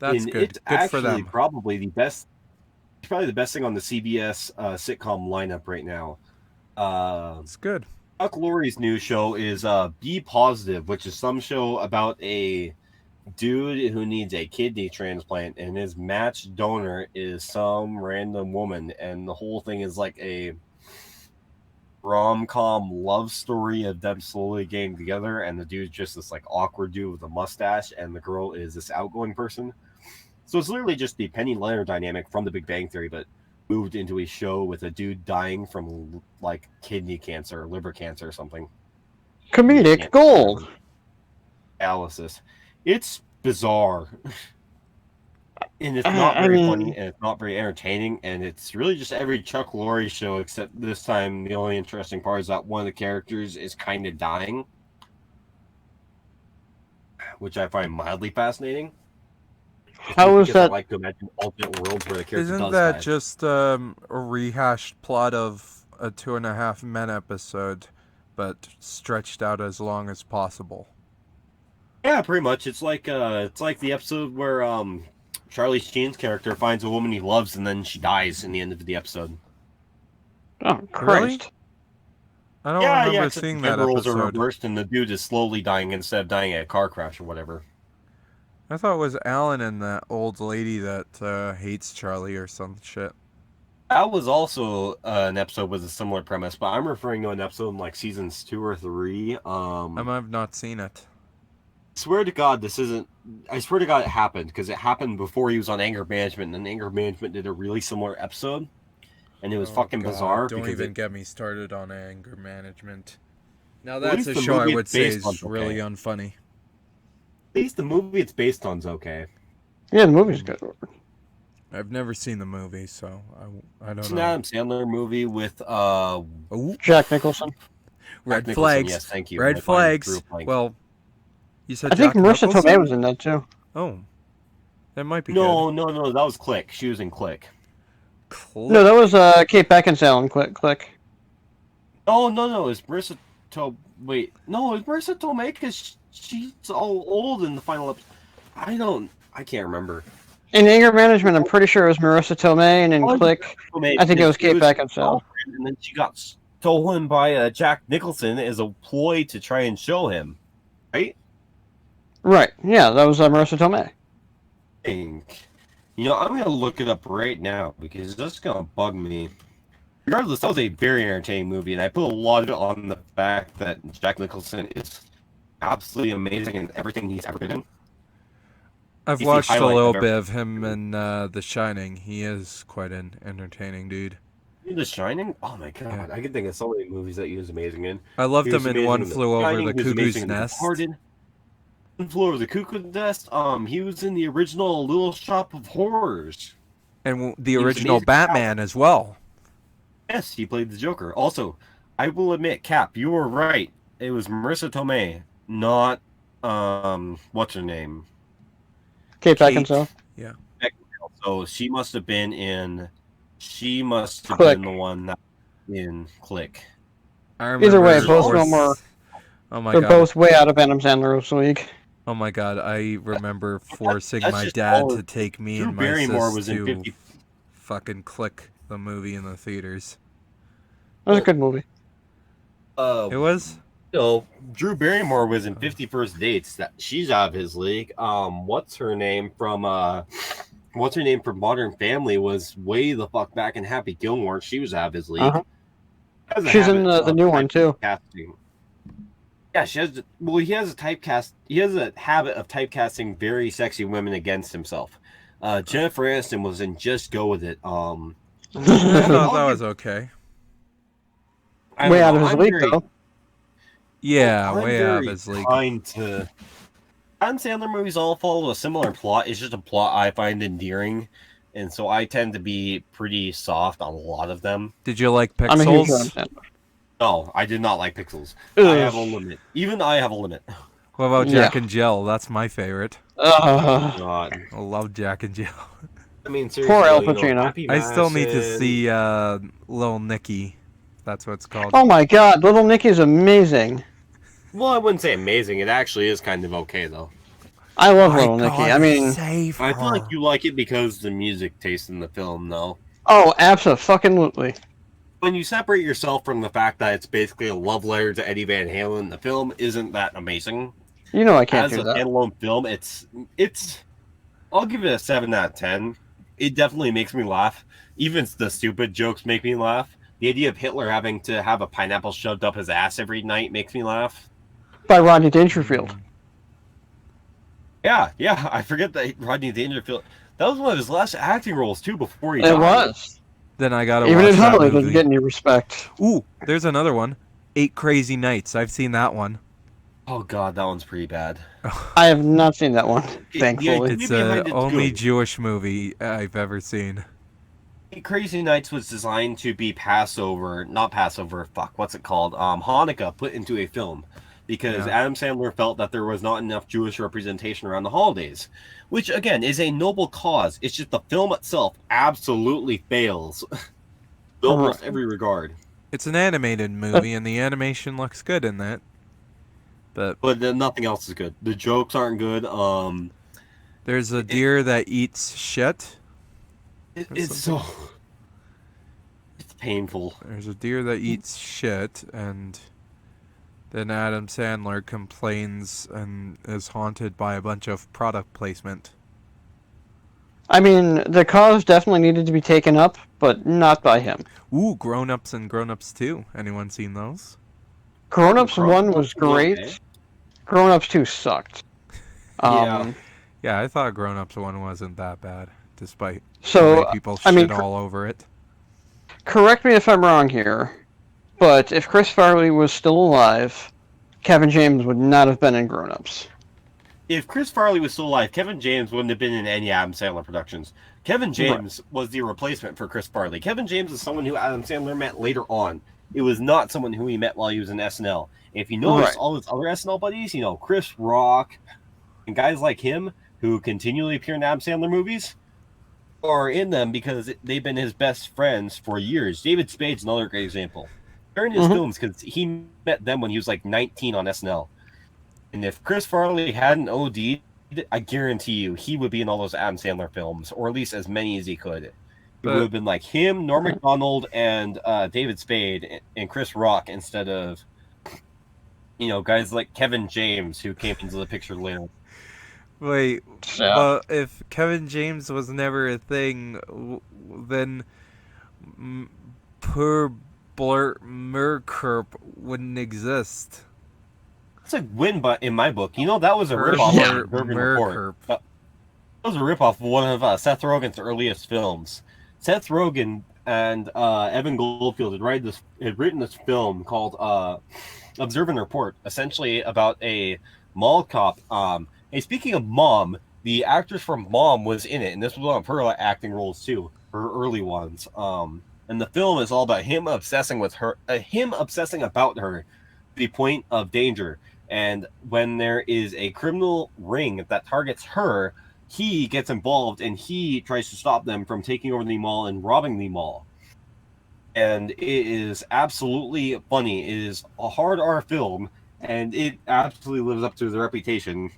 That's good. Good for them. It's probably the best thing on the CBS sitcom lineup right now. It's good. Chuck Laurie's new show is Be Positive, which is some show about a dude who needs a kidney transplant, and his match donor is some random woman, and the whole thing is like a rom-com love story of them slowly getting together, and the dude's just this like awkward dude with a mustache, and the girl is this outgoing person. So it's literally just the Penny Leonard dynamic from The Big Bang Theory, but moved into a show with a dude dying from like kidney cancer or liver cancer or something. Comedic gold. Analysis. It's bizarre. And it's not very funny, and it's not very entertaining, and it's really just every Chuck Laurie show, except this time the only interesting part is that one of the characters is kind of dying, which I find mildly fascinating. How is that? I like to imagine alternate worlds where the character Isn't does that die. just a rehashed plot of a 2.5 Men episode, but stretched out as long as possible? Yeah, pretty much. It's like the episode where Charlie Sheen's character finds a woman he loves and then she dies in the end of the episode. Oh, Christ. Really? I don't remember except seeing the that roles are episode. reversed and the dude is slowly dying instead of dying in a car crash or whatever. I thought it was Alan and that old lady that hates Charlie or some shit. That was also an episode with a similar premise, but I'm referring to an episode in like seasons 2 or 3. I've not seen it. I swear to God it happened, because it happened before he was on Anger Management, and Anger Management did a really similar episode, and it was fucking bizarre. Don't even get me started on Anger Management. Now At that's least a the show I movie would it's say based on is is really okay. unfunny. At least the movie it's based on is okay. Yeah, the movie's good. I've never seen the movie, so I don't It's know. an Adam Sandler movie with Ooh, Jack Nicholson. red Nicholson, flags. yes, thank you. Red My flags. mind drew a blank. Well, you said I think Jack Marissa Nicholson? Tomei was in that too. Oh, that might be No, that was Click. She was in Click. good. No, that was Kate Beckinsale in Click. No, it's Marissa Wait, no, it's Marissa Tomei because she's all old in the final episode. I can't remember. In Anger Management, I'm pretty sure it was Marissa Tomei, and in Click, I think it was Kate Beckinsale. And then she got stolen by Jack Nicholson as a ploy to try and show him, right? Right, yeah, that was Marissa Tomei. I'm gonna look it up right now because that's gonna bug me. Regardless, that was a very entertaining movie, and I put a lot of it on the fact that Jack Nicholson is absolutely amazing in everything he's ever been in. I've He's the watched a highlight little of bit of him in The Shining. He is quite an entertaining dude. The Shining? Oh my god, Yeah. I can think of so many movies that he was amazing in. I loved He was him in amazing One in The Flew Over Shining, the he was Cuckoo's amazing in The Nest. Departed. One Flew Over the Cuckoo's Nest. He was in the original Little Shop of Horrors. And the was original amazing. Batman as well. Yes, he played the Joker. Also, I will admit, Cap, you were right. It was Marissa Tomei, not what's her name? Kate Kate. Beckinsale. Yeah. So she must have been in. She must have Click. been the one that in Click. I remember Either way, both of of them course- are. Oh my They're god. both way out of Adam Sandler's league. Oh my god. I remember forcing that's my just dad all- to take me Drew and my Barrymore sis was in to 50. fucking Click the movie in the theaters. That was a good movie. It was? Drew Barrymore was in 50 First Dates. That she's out of his league. What's her name from Modern Family was way the fuck back in Happy Gilmore. She was out of his league. Uh-huh. Has a She's in habit the of new one too. typecasting. Yeah, she has. Well, he has a typecast. He has a habit of typecasting very sexy women against himself. Jennifer Aniston was in Just Go With It. I thought that was okay. I Way don't out know, of his I'm league very- though. Yeah, I'm way out of very his league. Adam Sandler movies all follow a similar plot. It's just a plot I find endearing, and so I tend to be pretty soft on a lot of them. Did you like I'm a huge Adam Pixels? Sandler. No, I did not like Pixels. Ugh. I have a limit. Even I have a limit. What about Jack Yeah. and Jill? That's my favorite. God. I love Jack and Jill. I mean, seriously. Poor Al you know, Pacino. Happy I still need to Madison- see Little Nicky. That's what it's called. Oh my god, Little Nicky's amazing. Well, I wouldn't say amazing. It actually is kind of okay, though. I love My Little Nicky. God, I mean, save I feel like her. you like it because the music taste in the film, though. oh, absolutely. When you separate yourself from the fact that it's basically a love letter to Eddie Van Halen, the film isn't that amazing. You know I can't As do a that. standalone film, it's I'll give it a 7 out of 10. It definitely makes me laugh. Even the stupid jokes make me laugh. The idea of Hitler having to have a pineapple shoved up his ass every night makes me laugh. By Rodney Dangerfield. Yeah, I forget that Rodney Dangerfield. That was one of his last acting roles too before he It died. was. Then I gotta Even watch in that Hell, he didn't movie. get any respect. Ooh, there's another one. 8 Crazy Nights. I've seen that one. Oh god, that one's pretty bad. I have not seen that one, The thankfully. idea It's behind the it's only good. Jewish movie I've ever seen. Crazy Nights was designed to be not Passover, what's it called? Hanukkah put into a film because Yeah. Adam Sandler felt that there was not enough Jewish representation around the holidays, which again is a noble cause. It's just the film itself absolutely fails in almost every regard. It's an animated movie, and the animation looks good in that. But nothing else is good. The jokes aren't good. there's a deer that eats shit. It's painful. There's a deer that eats shit, and then Adam Sandler complains and is haunted by a bunch of product placement. I mean, the cause definitely needed to be taken up, but not by him. Ooh, Grown Ups and Grown Ups 2. Anyone seen those? Grown Ups 1 was great. Okay. Grown Ups 2 sucked. Yeah. Yeah, I thought Grown Ups 1 wasn't that bad, despite So, the way people I mean, shit all over it. correct me if I'm wrong here, but if Chris Farley was still alive, Kevin James would not have been in Grown Ups. If Chris Farley was still alive, Kevin James wouldn't have been in any Adam Sandler productions. Kevin James was the replacement for Chris Farley. Kevin James is someone who Adam Sandler met later on. It was not someone who he met while he was in SNL. If you notice all his other SNL buddies, Chris Rock and guys like him who continually appear in Adam Sandler movies are in them because they've been his best friends for years. David Spade's another great example. They're in his films because he met them when he was like 19 on SNL. And if Chris Farley hadn't OD'd, I guarantee you he would be in all those Adam Sandler films, or at least as many as he could. It would have been like him, Norm Macdonald, and David Spade, and Chris Rock instead of, guys like Kevin James who came into the picture later. Wait, well, if Kevin James was never a thing, then Per Blurt Merkerp wouldn't exist. That's a win, but in my book, that was a ripoff of the Rogan Report. That was a ripoff of one of Seth Rogen's earliest films. Seth Rogen and Evan Goldfield had written this film called Observe and Report, essentially about a mall cop. And speaking of Mom, the actress from Mom was in it, and this was one of her acting roles too, her early ones. And the film is all about him obsessing about her, to the point of danger. And when there is a criminal ring that targets her, he gets involved and he tries to stop them from taking over the mall and robbing the mall. And it is absolutely funny. It is a hard R film, and it absolutely lives up to the reputation.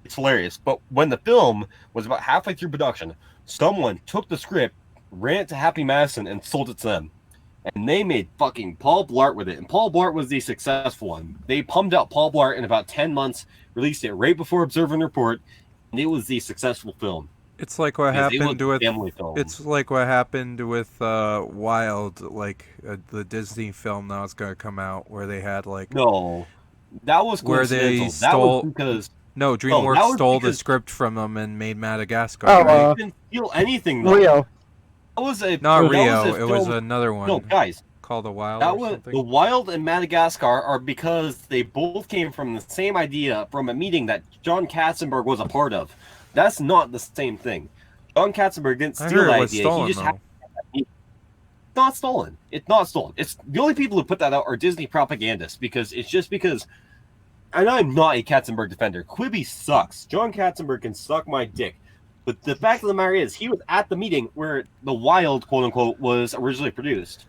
It's hilarious. But when the film was about halfway through production, someone took the script, ran it to Happy Madison, and sold it to them. And they made fucking Paul Blart with it. And Paul Blart was the successful one. They pumped out Paul Blart in about 10 months, released it right before Observe and Report, and it was the successful film. It's like what happened with It's like what happened with Wild, the Disney film that was going to come out, where they had No, that was where they stole DreamWorks stole the script from them and made Madagascar. They didn't steal anything though. Rio. That was a not that Rio. Was it was another one. No, guys, called The Wild. That or was something. The Wild and Madagascar are because they both came from the same idea from a meeting that John Katzenberg was a part of. That's not the same thing. John Katzenberg didn't steal that idea. Stolen, he just had it's not stolen. It's not stolen. It's the only people who put that out are Disney propagandists because it's just because. And I'm not a Katzenberg defender. Quibi sucks. John Katzenberg can suck my dick. But the fact of the matter is, he was at the meeting where The Wild, quote unquote, was originally produced.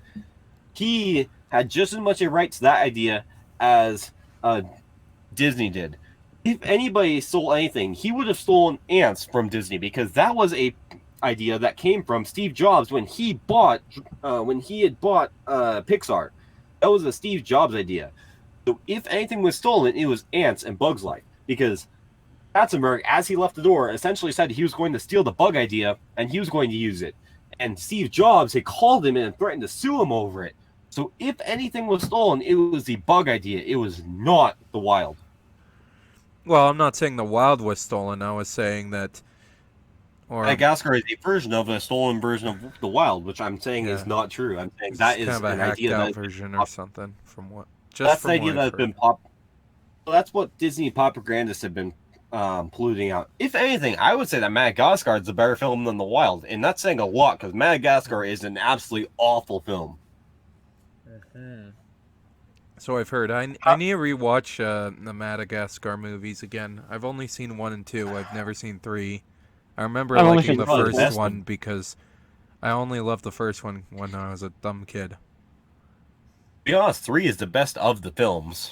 He had just as much a right to that idea as Disney did. If anybody stole anything, he would have stolen ants from Disney because that was a idea that came from Steve Jobs when he had bought Pixar. That was a Steve Jobs idea. So if anything was stolen, it was ants and Bugs Life. because Katzenberg, as he left the door, essentially said he was going to steal the bug idea and he was going to use it. And Steve Jobs had called him and threatened to sue him over it. So if anything was stolen, it was the bug idea. It was not the wild. Well, I'm not saying the wild was stolen. I was saying that... Madagascar is a version of a stolen version of the wild, which I'm saying is not true. I'm saying that is kind of an a idea hacked out that version or something from what... That's the idea that's been that's what Disney propagandists have been polluting out. If anything, I would say that Madagascar is a better film than The Wild, and that's saying a lot because Madagascar is an absolutely awful film. So I've heard. I need to rewatch the Madagascar movies again. I've only seen 1 and 2. I've never seen 3. I remember liking the first one because I only loved the first one when I was a dumb kid. To be honest, 3 is the best of the films.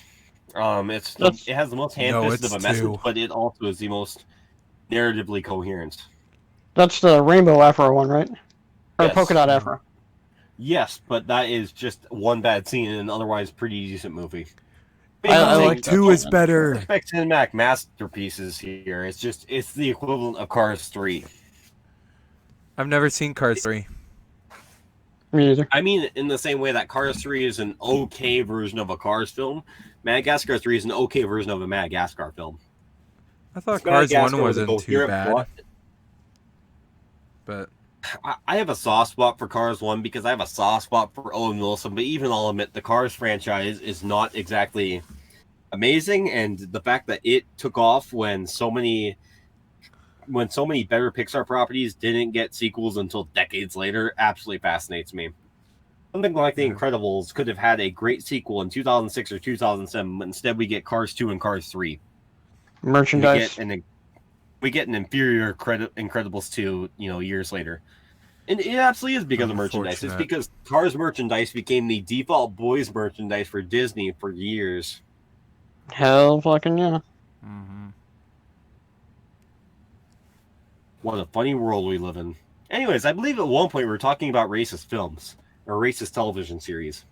It has the most ham-fisted of a message, but it also is the most narratively coherent. That's the Rainbow Afro one, right? Or yes. Polka Dot Afro. Yes, but that is just one bad scene in an otherwise pretty decent movie. I like 2 is better. Respect cinematic masterpieces here. It's the equivalent of Cars 3. I've never seen Cars 3. Me either. I mean, in the same way that Cars 3 is an okay version of a Cars film, Madagascar 3 is an okay version of a Madagascar film. I thought Cars 1 wasn't too bad. But I have a soft spot for Cars 1 because I have a soft spot for Owen Wilson, but even I'll admit the Cars franchise is not exactly amazing, and the fact that it took off when so many better Pixar properties didn't get sequels until decades later absolutely fascinates me. Something like The Incredibles could have had a great sequel in 2006 or 2007, but instead we get Cars 2 and Cars 3. Merchandise. We get an inferior Incredibles 2, years later. And it absolutely is because of merchandise. It's because Cars merchandise became the default boys merchandise for Disney for years. Hell fucking yeah. Mm-hmm. What a funny world we live in. Anyways, I believe at one point we were talking about racist films or racist television series.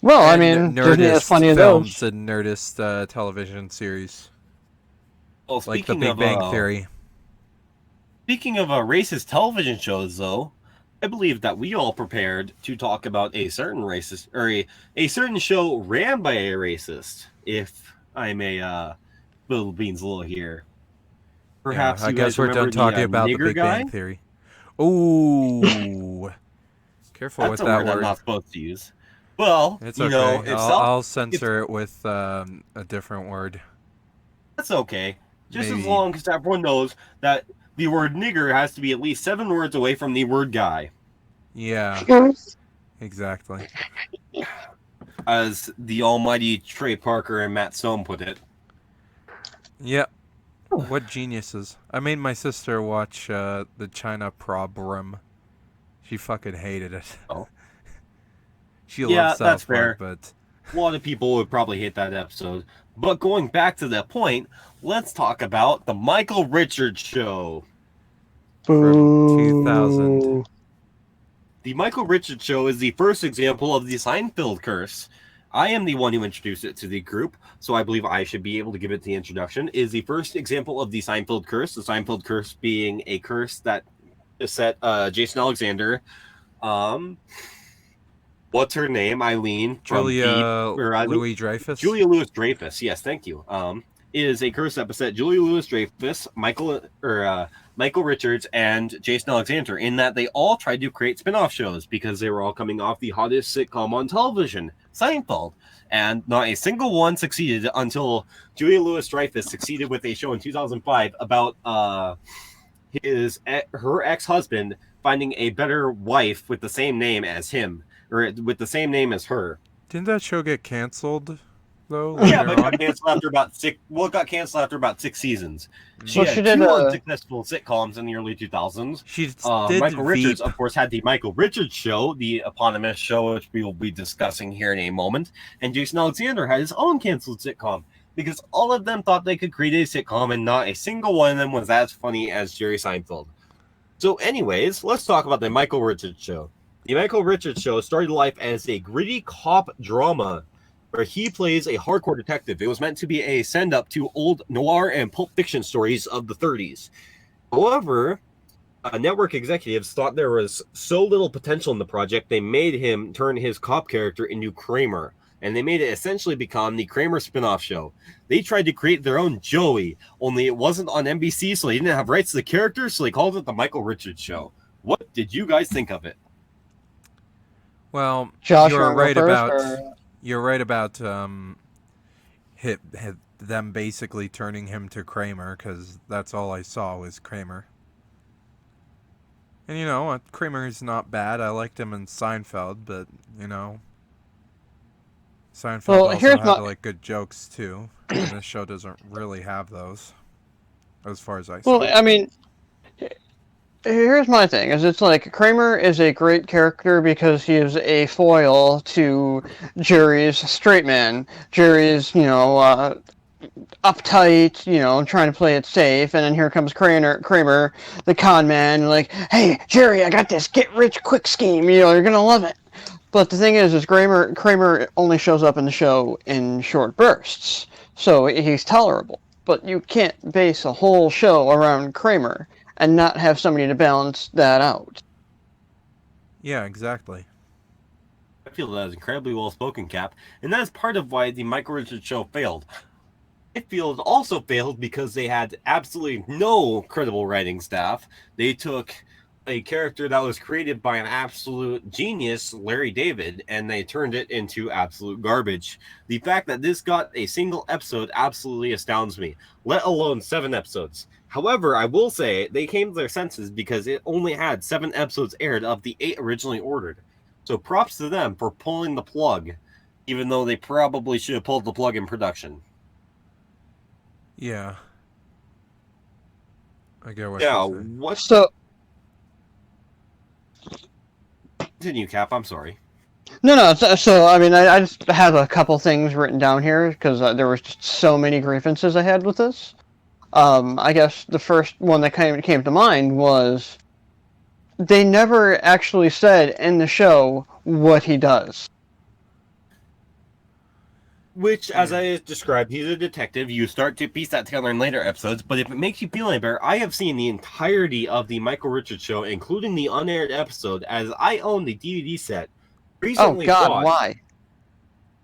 Well, I mean, Disney has plenty of those. And Nerdist television series. Well, like The Big Bang Theory. Speaking of racist television shows, though, I believe that we all prepared to talk about a certain racist, or a certain show ran by a racist, if I may spill the beans a little here. Perhaps I guess we're done talking about The Big Bang Theory. Ooh. Careful with that word. I'm not supposed to use. Well, it's okay. I'll censor it with a different word. That's okay. Just as long as everyone knows that the word nigger has to be at least 7 words away from the word guy. Yeah. Exactly. As the almighty Trey Parker and Matt Stone put it. Yep. What geniuses. I made my sister watch the China Problem. She fucking hated it. Oh. She loves South Park, but a lot of people would probably hate that episode. But going back to that point, let's talk about the Michael Richards Show. From 2000. The Michael Richards Show is the first example of the Seinfeld curse. I am the one who introduced it to the group, so I believe I should be able to give it the introduction. It is the first example of the Seinfeld curse. The Seinfeld curse being a curse that set Jason Alexander, what's her name? Eileen. Julia Louis-Dreyfus. Julia Louis-Dreyfus. Yes, thank you. Is a curse that beset Julia Louis-Dreyfus, Michael Richards, and Jason Alexander, in that they all tried to create spin-off shows because they were all coming off the hottest sitcom on television, Seinfeld, and not a single one succeeded until Julia Louis-Dreyfus succeeded with a show in 2005 about her ex-husband finding a better wife with the same name as him, or with the same name as her. Didn't that show get canceled, though? Yeah, but it got canceled after about 6. Well, it got canceled after about 6 seasons. She had 2 unsuccessful sitcoms in the early 2000s. Michael Richards, of course, had the Michael Richards Show, the eponymous show, which we will be discussing here in a moment. And Jason Alexander had his own canceled sitcom because all of them thought they could create a sitcom, and not a single one of them was as funny as Jerry Seinfeld. So, anyways, let's talk about the Michael Richards Show. The Michael Richards Show started life as a gritty cop drama where he plays a hardcore detective. It was meant to be a send-up to old noir and Pulp Fiction stories of the 30s. However, network executives thought there was so little potential in the project, they made him turn his cop character into Kramer, and they made it essentially become the Kramer spin-off show. They tried to create their own Joey, only it wasn't on NBC, so they didn't have rights to the character, so they called it the Michael Richards Show. What did you guys think of it? Well, Josh, you're right about or... them basically turning him to Kramer, because that's all I saw was Kramer. And you know, Kramer is not bad. I liked him in Seinfeld, but you know, Seinfeld also had like good jokes too. And this show doesn't really have those, as far as I see. Well, I mean, here's my thing: is it's like Kramer is a great character because he is a foil to Jerry's straight man. Jerry's, you know, uptight, you know, trying to play it safe, and then here comes Kramer, the con man, like, hey, Jerry, I got this get-rich-quick scheme, you know, you're gonna love it. But the thing is Kramer only shows up in the show in short bursts, so he's tolerable. But you can't base a whole show around Kramer and not have somebody to balance that out. Yeah, exactly. I feel that is incredibly well spoken, Cap, and that is part of why the Michael Richards show failed. I feel it also failed because they had absolutely no credible writing staff. They took a character that was created by an absolute genius, Larry David, and they turned it into absolute garbage. The fact that this got a single episode absolutely astounds me, let alone 7 episodes. However, I will say they came to their senses because it only had 7 episodes aired of the 8 originally ordered. So props to them for pulling the plug, even though they probably should have pulled the plug in production. Yeah. I get what you're saying. What? So, continue, Cap. I'm sorry. No. So I mean, I just have a couple things written down here because there was just so many grievances I had with this. I guess the first one that came to mind was they never actually said in the show what he does. Which, as I described, he's a detective. You start to piece that together in later episodes, but if it makes you feel any better, I have seen the entirety of the Michael Richards show, including the unaired episode, as I own the DVD set. Recently Why?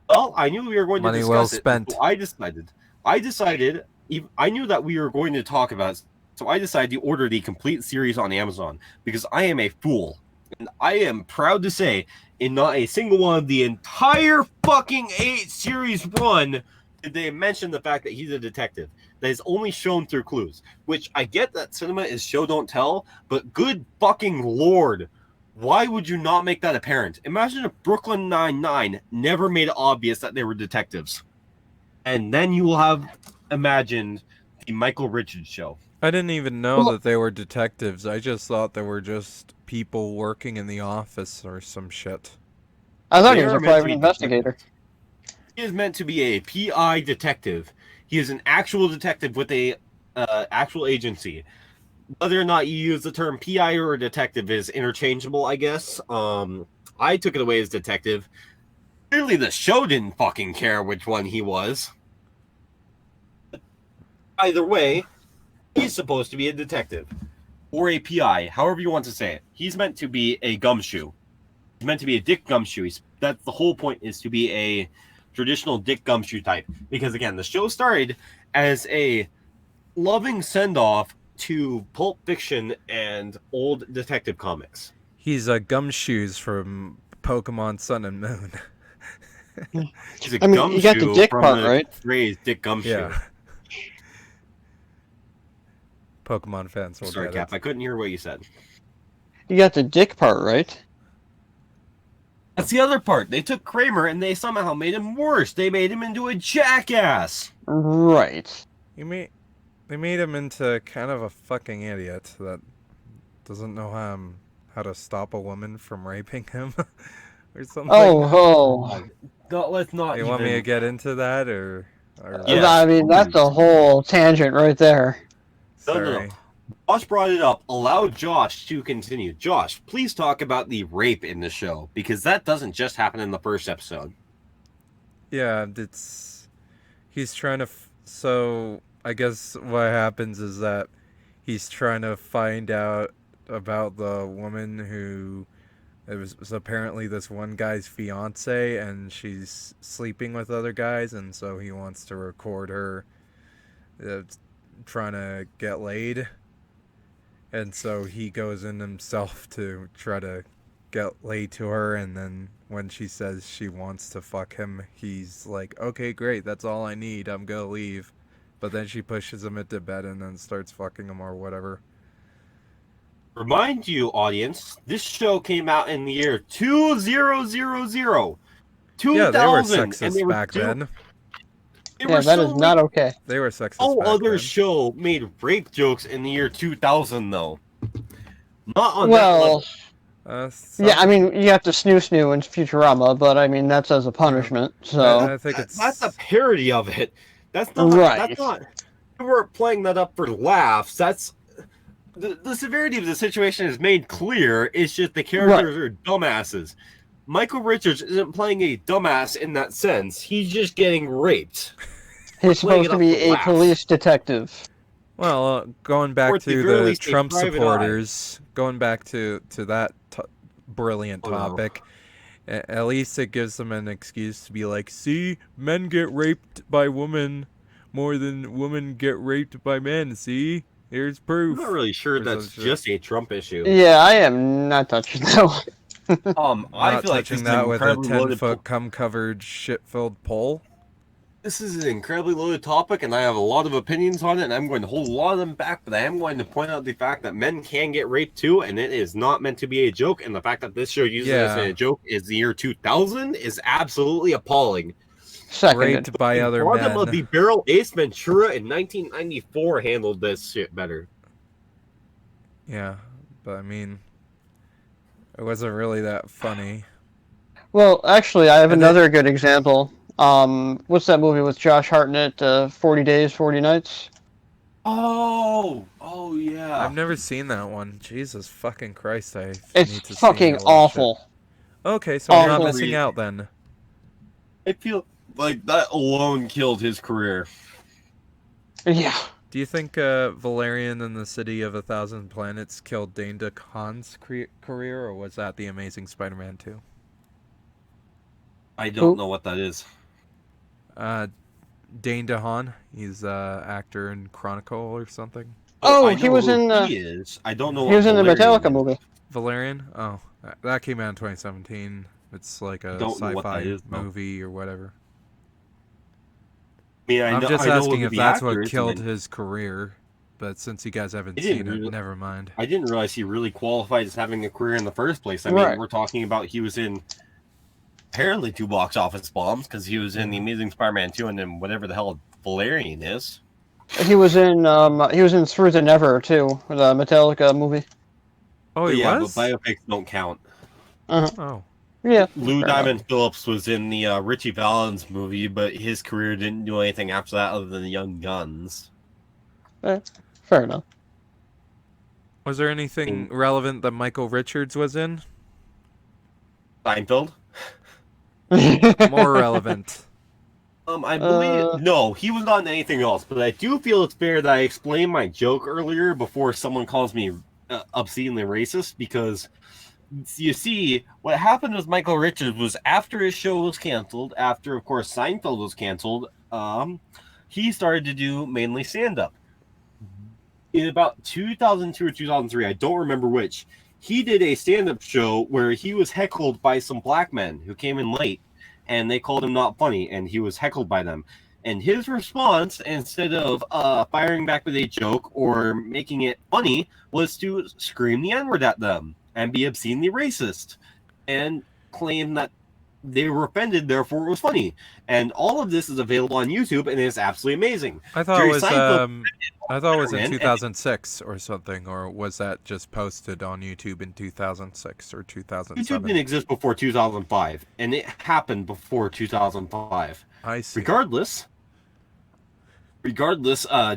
Well, I knew we were going to discuss well spent. it. So I decided, I knew that we were going to talk about it, so I decided to order the complete series on Amazon, because I am a fool. And I am proud to say, in not a single one of the entire fucking 8 series run did they mention the fact that he's a detective. That is only shown through clues. Which, I get that cinema is show don't tell, but good fucking lord, why would you not make that apparent? Imagine if Brooklyn Nine-Nine never made it obvious that they were detectives. And then you will have imagined the Michael Richards show. I didn't even know that they were detectives. I just thought they were just people working in the office or some shit. I thought he was a private investigator. He is meant to be a PI detective. He is an actual detective with a actual agency. Whether or not you use the term PI or detective is interchangeable, I guess. I took it away as detective. Clearly the show didn't fucking care which one he was. Either way, he's supposed to be a detective. Or a PI, however you want to say it. He's meant to be a gumshoe. He's meant to be a Dick Gumshoe. That's the whole point, is to be a traditional Dick Gumshoe type. Because again, the show started as a loving send-off to Pulp Fiction and old detective comics. He's a Gumshoes from Pokemon Sun and Moon. He's a gumshoe, you got the dick from part, the right? phrase Dick Gumshoe. Yeah. Pokemon fans will Sorry, get Cap, it. I couldn't hear what you said. You got the dick part, right? That's the other part. They took Kramer and they somehow made him worse. They made him into a jackass. Right. They made him into kind of a fucking idiot that doesn't know how to stop a woman from raping him or something. Let's not. You want me to get into that or Yes, I mean, that's a whole tangent right there. Sorry. No. Josh brought it up. Allow Josh to continue. Josh, please talk about the rape in the show, because that doesn't just happen in the first episode. Yeah, he's trying to. So I guess what happens is that he's trying to find out about the woman who was apparently this one guy's fiance, and she's sleeping with other guys, and so he wants to record her trying to get laid. And so he goes in himself to try to get laid to her, and then when she says she wants to fuck him, he's like, okay, great, that's all I need, I'm gonna leave. But then she pushes him into bed and then starts fucking him or whatever. Remind you, audience, this show came out in the year 2000. 2000. Yeah, they were sexist back then. Yeah, that is not okay. They were sexist No back other then. show made rape jokes in the year 2000, though. Not on that Well, level. yeah, I mean, you have to snoo in Futurama, but I mean, that's as a punishment, so... I think That's a parody of it. That's not... Right. That's not... We weren't playing that up for laughs. That's... The severity of the situation is made clear. It's just the characters are dumbasses. Michael Richards isn't playing a dumbass in that sense. He's just getting raped. He's supposed to be a police detective. Well, going back to the Trump supporters, going back to that brilliant topic, at least it gives them an excuse to be like, see, men get raped by women more than women get raped by men, see? Here's proof. I'm not really sure that's just a Trump issue. Yeah, I am not touching that one. I feel like this is that with a 10-foot cum-covered shit-filled pole. This is an incredibly loaded topic, and I have a lot of opinions on it, and I'm going to hold a lot of them back, but I am going to point out the fact that men can get raped too, and it is not meant to be a joke, and the fact that this show uses it as a joke is the year 2000 is absolutely appalling. Raped by other men. Of the Barrel Ace Ventura in 1994 handled this shit better. Yeah, but I mean, it wasn't really that funny. Well, actually, I have another good example. What's that movie with Josh Hartnett, 40 Days, 40 Nights? Oh yeah. I've never seen that one. Jesus fucking Christ, I it's need to fucking awful. Okay, so I'm not missing out then. I feel like that alone killed his career. Yeah. Do you think Valerian and the City of 1,000 Planets killed Dane DeHaan's career, or was that The Amazing Spider-Man 2? I don't know what that is. Dane DeHaan, he's actor in Chronicle or something. Oh, he was in. He is. I don't know. He was in the Metallica movie. Valerian? Oh, that came out in 2017. It's like a sci-fi movie or whatever. I mean, I'm just asking if that's what killed his career, but since you guys haven't seen it, never mind. I didn't realize he really qualified as having a career in the first place. I mean, we're talking about he was in apparently 2 box office bombs because he was in The Amazing Spider-Man 2 and then whatever the hell Valerian is. He was in Through the Never too, the Metallica movie. Oh, he was? But biopics don't count. Oh. Yeah. Lou Diamond Phillips was in the Richie Valens movie, but his career didn't do anything after that other than Young Guns. Fair enough. Was there anything relevant that Michael Richards was in? Seinfeld? More relevant. I believe... No, he was not in anything else, but I do feel it's fair that I explained my joke earlier before someone calls me obscenely racist, because... You see, what happened with Michael Richards was after his show was canceled, after, of course, Seinfeld was canceled, he started to do mainly stand-up. In about 2002 or 2003, I don't remember which, he did a stand-up show where he was heckled by some black men who came in late, and they called him not funny, and he was heckled by them. And his response, instead of firing back with a joke or making it funny, was to scream the N-word at them and be obscenely racist and claim that they were offended, therefore it was funny. And all of this is available on YouTube and it's absolutely amazing. I thought it was in 2006 or something, or was that just posted on YouTube in 2006 or 2007? YouTube didn't exist before 2005, and it happened before 2005. I see. Regardless,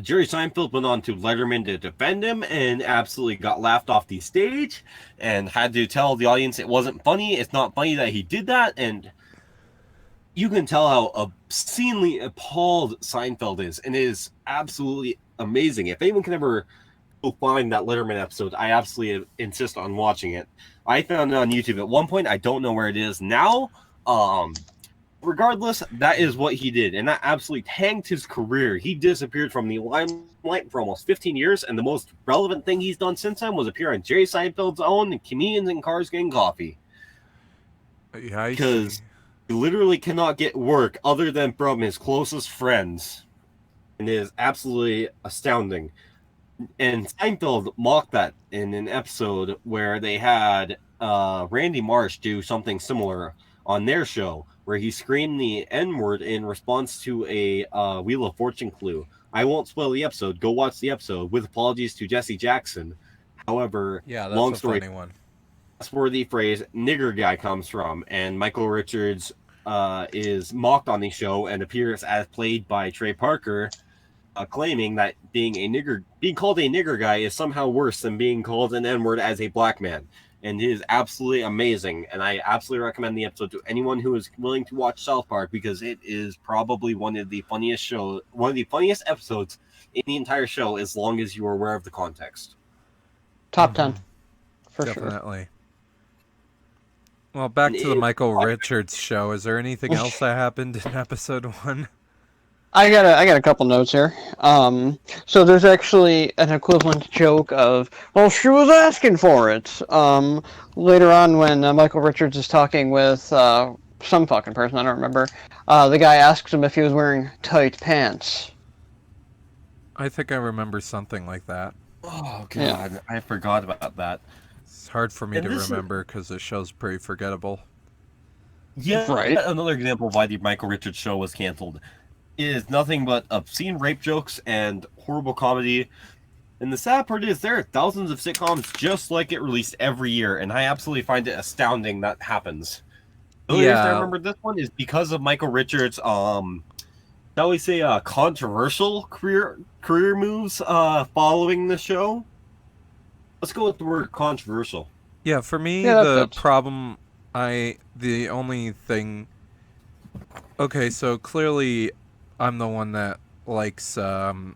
Jerry Seinfeld went on to Letterman to defend him and absolutely got laughed off the stage and had to tell the audience it wasn't funny. It's not funny that he did that. And you can tell how obscenely appalled Seinfeld is, and it is absolutely amazing. If anyone can ever go find that Letterman episode, I absolutely insist on watching it. I found it on YouTube at one point. I don't know where it is now. Regardless, that is what he did, and that absolutely tanked his career. He disappeared from the limelight for almost 15 years, and the most relevant thing he's done since then was appear on Jerry Seinfeld's own Comedians in Cars Getting Coffee. Yeah, because he literally cannot get work other than from his closest friends, and it is absolutely astounding. And Seinfeld mocked that in an episode where they had Randy Marsh do something similar on their show, where he screamed the N-word in response to a Wheel of Fortune clue. I won't spoil the episode. Go watch the episode, with apologies to Jesse Jackson. However, yeah, that's long a story, Mm-hmm. funny one. that's where the phrase nigger guy comes from, and Michael Richards is mocked on the show and appears as played by Trey Parker, claiming that being called a nigger guy is somehow worse than being called an N-word as a black man. And it is absolutely amazing, and I absolutely recommend the episode to anyone who is willing to watch South Park, because it is probably one of the funniest episodes in the entire show, as long as you are aware of the context. Top 10. For sure. Definitely. Well, back to the Michael Richards show. Is there anything else that happened in episode 1? I got a couple notes here. So there's actually an equivalent joke of, well, she was asking for it. Later on, when Michael Richards is talking with some fucking person, I don't remember, the guy asks him if he was wearing tight pants. I think I remember something like that. Oh god, Yeah. I forgot about that. It's hard for me And to this is- remember because the show's pretty forgettable. Yeah, Right. Another example of why the Michael Richards show was canceled is nothing but obscene rape jokes and horrible comedy. And the sad part is there are thousands of sitcoms just like it released every year, and I absolutely find it astounding that happens. The only reason I remember this one is because of Michael Richards' shall we say controversial career moves following the show. Let's go with the word controversial. Yeah, for me, Yeah, that the fits. problem, the only thing... Okay, so clearly I'm the one that likes the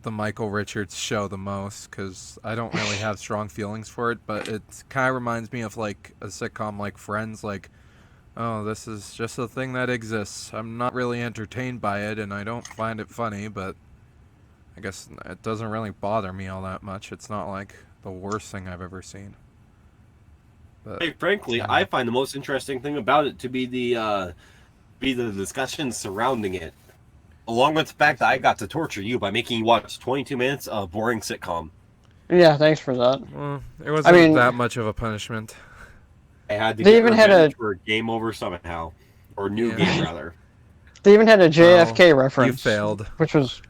Michael Richards show the most, because I don't really have strong feelings for it, but it kind of reminds me of, like, a sitcom like Friends, like, oh, this is just a thing that exists. I'm not really entertained by it, and I don't find it funny, but I guess it doesn't really bother me all that much. It's not, like, the worst thing I've ever seen. But, Hey, frankly, yeah. I find the most interesting thing about it to be the discussion surrounding it, along with the fact that I got to torture you by making you watch 22 minutes of boring sitcom. Yeah, thanks for that. Well, it wasn't mean- that much of a punishment. I had to They get even had revenge for game over somehow, or new Yeah. game rather. They even had a JFK reference. You failed. Which was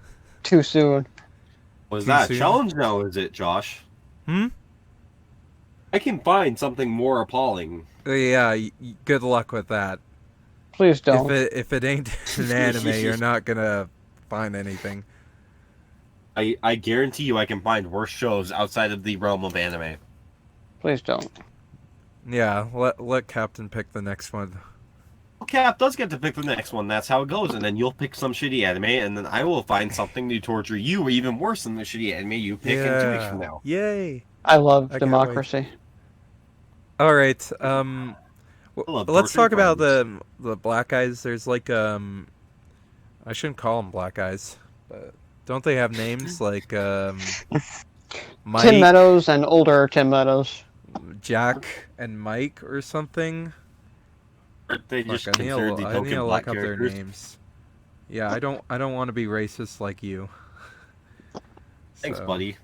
too soon. Was Too that a soon? challenge now? Is it, Josh? Hmm? I can find something more appalling. Yeah, good luck with that. Please don't. If it ain't an anime, you're not gonna find anything. I guarantee you I can find worse shows outside of the realm of anime. Please don't. Yeah, let Captain pick the next one. Well, Cap does get to pick the next one. That's how it goes. And then you'll pick some shitty anime, and then I will find something to torture you even worse than the shitty anime you pick in 2 weeks from now. Yay! I love I can't democracy. All right. love Let's talk torturing about the black guys. There's like I shouldn't call them black guys, but don't they have names like Mike, Tim Meadows and older Tim Meadows. Jack, Jack, and Mike or something? Aren't they just Fuck, I need to considered the I need token to black look up their characters? names. Yeah, I don't want to be racist like you. Thanks, So, buddy.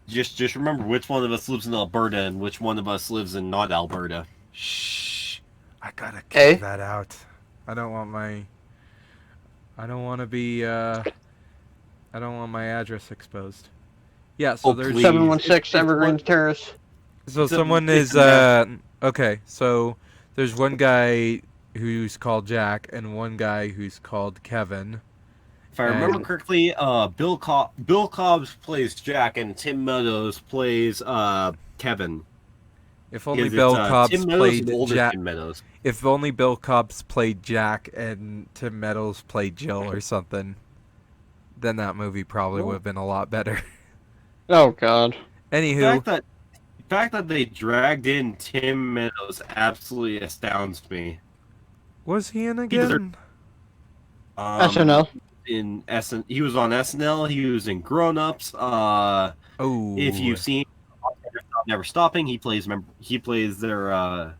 Just remember which one of us lives in Alberta and which one of us lives in not Alberta. Shh. I gotta keep Hey? that out. I don't want to be. I don't want my address exposed. Yeah. So Oh, there's please. 716 Evergreen Terrace. So It's a- someone it's is a okay, so there's one guy who's called Jack and one guy who's called Kevin. If I remember And- correctly, Bill Cobbs plays Jack and Tim Meadows plays Kevin. If only Because Bill it's Cobbs Tim Meadows played and older Jack. Tim Meadows. If only Bill Cobbs played Jack and Tim Meadows played Jill or something, then that movie probably would have been a lot better. Oh God. Anywho, The fact that they dragged in Tim Meadows absolutely astounds me. was he in He deserved- again? SNL. He was on SNL. He was in Grown Ups. Oh, If you've seen Never Stopping, he plays their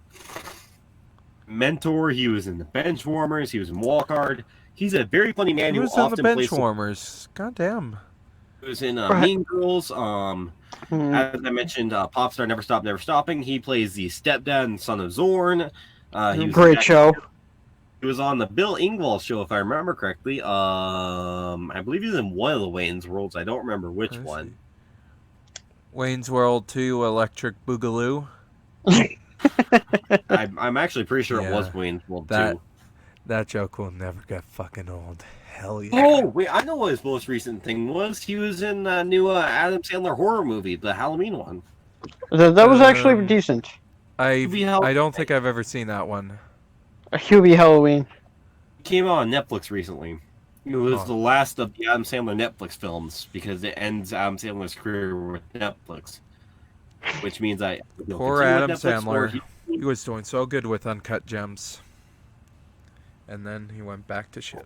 mentor. He was in the Benchwarmers. He was in Walk Hard. He's a very funny man he who was in the often plays. Benchwarmers. God damn. He was in Right. Mean Girls. Hmm. As I mentioned, Popstar Never Stop, Never Stopping. He plays the stepdad and son of Zorn. He was Great show. He was on the Bill Engvall show, if I remember correctly. I believe he was in one of the Wayne's Worlds. I don't remember which Let's one. see. Wayne's World 2, Electric Boogaloo. I'm actually pretty sure it was Yeah, Wayne's World that- 2. That joke will never get fucking old. Hell yeah. Oh, wait, I know what his most recent thing was. He was in the new Adam Sandler horror movie, the Halloween one. That was actually decent. I don't think I've ever seen that one. Hubie Halloween. It came out on Netflix recently. It was Oh. the last of the Adam Sandler Netflix films because it ends Adam Sandler's career with Netflix. Which means Poor Adam Sandler. He was doing so good with Uncut Gems. And then he went back to shit.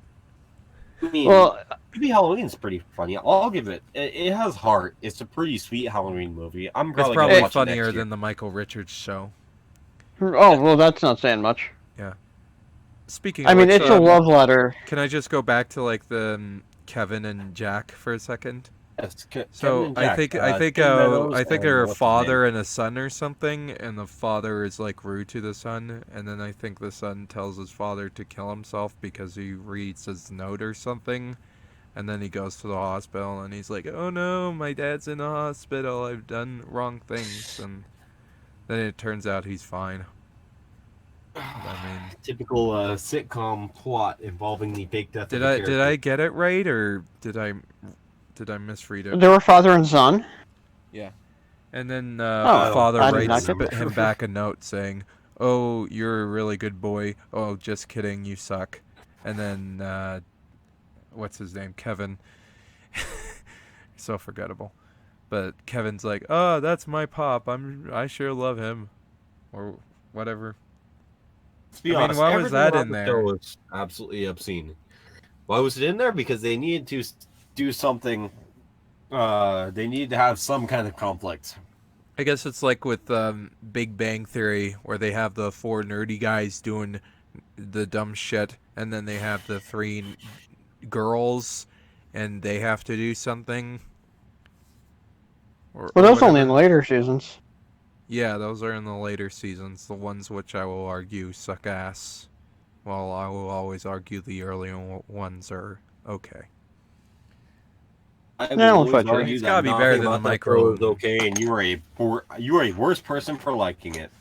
I mean, Well, maybe Halloween's pretty funny. I'll give it. It has heart. It's a pretty sweet Halloween movie. I'm It's probably probably gonna watch it funnier next year. than the Michael Richards show. that's not saying much. Speaking I of mean, which, it's a love letter. can I just go back to like the Kevin and Jack for a second? Yes, So Kevin and I Jack, think Tim I think Meadows I think and they're a what's his father and a son or something, and the father is like rude to the son, and then I think the son tells his father to kill himself because he reads his note or something, and then he goes to the hospital and he's like, "Oh no, my dad's in the hospital. I've done wrong things," and then it turns out he's fine. I mean, Typical sitcom plot involving the fake death. did of a I character. get it right or did I misread it? They were father and son. And then Oh, father I did writes not get him back a note saying, "Oh, you're a really good boy. Oh, just kidding, you suck." And then what's his name? Kevin. So forgettable. But Kevin's like, "Oh, that's my pop. I sure love him," or whatever. Let's be I mean, honest, why was everything that about in the there? show was absolutely obscene. Why was it in there? Because they needed to do something. They needed to have some kind of conflict. I guess it's like with Big Bang Theory, where they have the four nerdy guys doing the dumb shit, and then they have the three girls, and they have to do something. Or That's only in whatever. later seasons. Yeah, those are in the later seasons, the ones which I will argue suck ass. While I will always argue the earlier ones are okay. I will No, always fuck you. argue It's that gotta be nothing better than about the that micro. show is okay, and you are a worse person for liking it.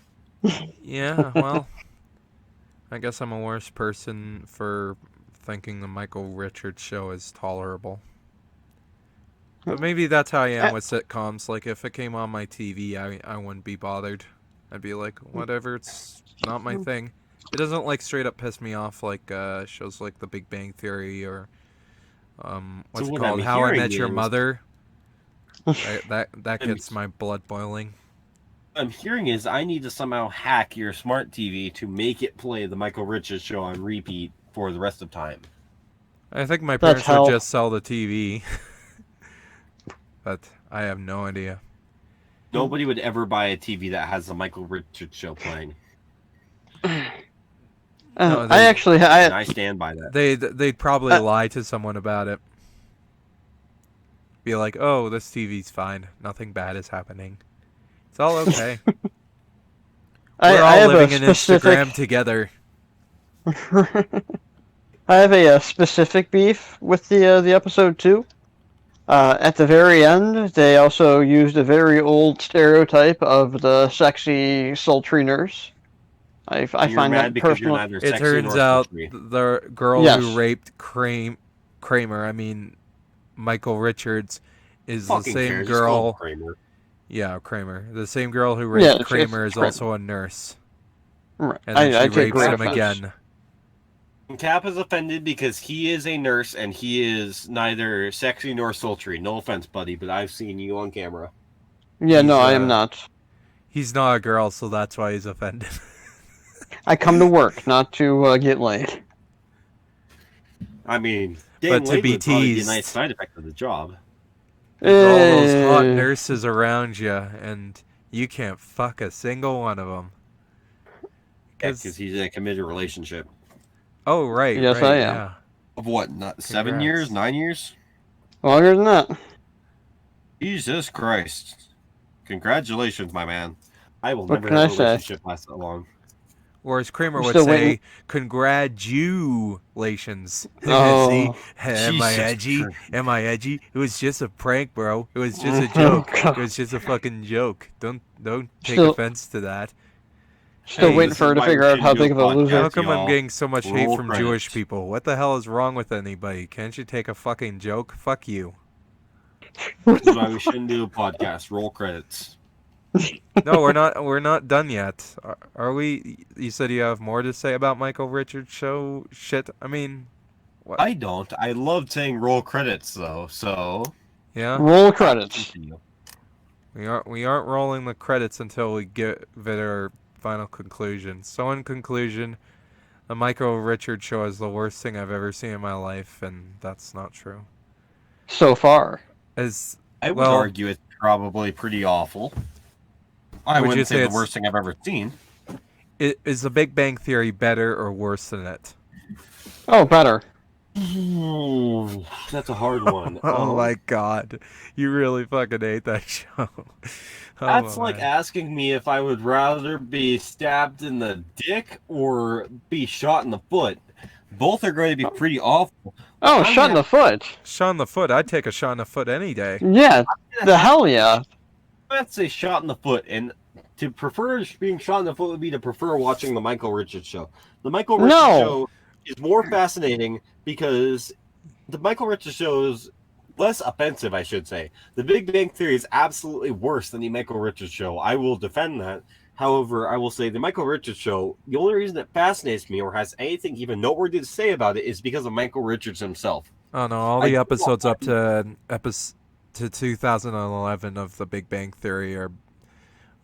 Yeah, well, I guess I'm a worse person for thinking the Michael Richards show is tolerable. But maybe that's how I am with sitcoms. Like, if it came on my TV, I wouldn't be bothered. I'd be like, whatever, it's not my thing. It doesn't, like, straight up piss me off like shows like The Big Bang Theory or, what's it what called? I'm How I hearing Met Your is- Mother. That gets my blood boiling. What I'm hearing is I need to somehow hack your smart TV to make it play the Michael Richards show on repeat for the rest of time. I think my That's parents would hell. just sell the TV. But I have no idea. Nobody would ever buy a TV that has the Michael Richards show playing. No, I actually, And I stand by that. They'd probably lie to someone about it. Be like, "Oh, this TV's fine. Nothing bad is happening. It's all okay. We're all I have living a in specific. Instagram together." I have a specific beef with the episode 2. At the very end, they also used a very old stereotype of the sexy, sultry nurse. I You're find mad that because you're personal. neither It sexy turns nor out sultry. the girl Yes. who raped Kramer, I mean Michael Richards, is Fucking the same cares, just call him girl. Kramer. Yeah, Kramer. The same girl who raped Kramer is also a nurse. Right. And then I she take rapes great him offense. again. Cap is offended because he is a nurse and he is neither sexy nor sultry. No offense, buddy, but I've seen you on camera. Yeah, no, I am not. He's not a girl, so that's why he's offended. I come to work, not to get laid. I mean, But getting to laid be would probably be a teased. nice side effect of the job. There's all those hot nurses around you, and you can't fuck a single one of them. Because he's in a committed relationship. Oh, right. Yes, right, I am. Yeah. Of what? Not 7 Congrats. years? 9 years? Longer than that. Jesus Christ. Congratulations, my man. I will What never can have I a say? relationship last that long. Or as Kramer I'm would still say, waiting. congratulations. Oh. See? Am I Jesus edgy? Christ. Am I edgy? It was just a prank, bro. It was just a Oh, joke. God. It was just a fucking joke. Don't take Still- offense to that. Still Hey, waiting this for her is to why figure we out shouldn't how do a big of a podcast. loser. How come I'm y'all. getting so much hate Roll from credits. Jewish people? What the hell is wrong with anybody? Can't you take a fucking joke? Fuck you. This is why we shouldn't do a podcast. Roll credits. No, we're not done yet. Are we? You said you have more to say about Michael Richards' show shit. I mean, what? I don't. I love saying roll credits, though, so... Yeah? Roll credits. We aren't rolling the credits until we give it our final conclusion. So in conclusion, the Michael Richards show is the worst thing I've ever seen in my life, and that's not true. So far. I would argue it's probably pretty awful. I Would you wouldn't say say the it's- worst thing I've ever seen. Is The Big Bang Theory better or worse than it? Oh, better. That's a hard one. Oh my god, you really fucking hate that show. That's like asking me if I would rather be stabbed in the dick or be shot in the foot. Both are going to be pretty awful. Oh, shot in the foot. Shot in the foot. I'd take a shot in the foot any day. Yeah, the hell yeah. Let's say shot in the foot, and to prefer being shot in the foot would be to prefer watching the Michael Richards show. The Michael Richards show is more fascinating because the Michael Richards show is less offensive, I should say. The Big Bang Theory is absolutely worse than the Michael Richards show. I will defend that. However, I will say the Michael Richards show, the only reason it fascinates me or has anything even noteworthy to say about it is because of Michael Richards himself. Oh no, all the episodes up to 2011 of the Big Bang Theory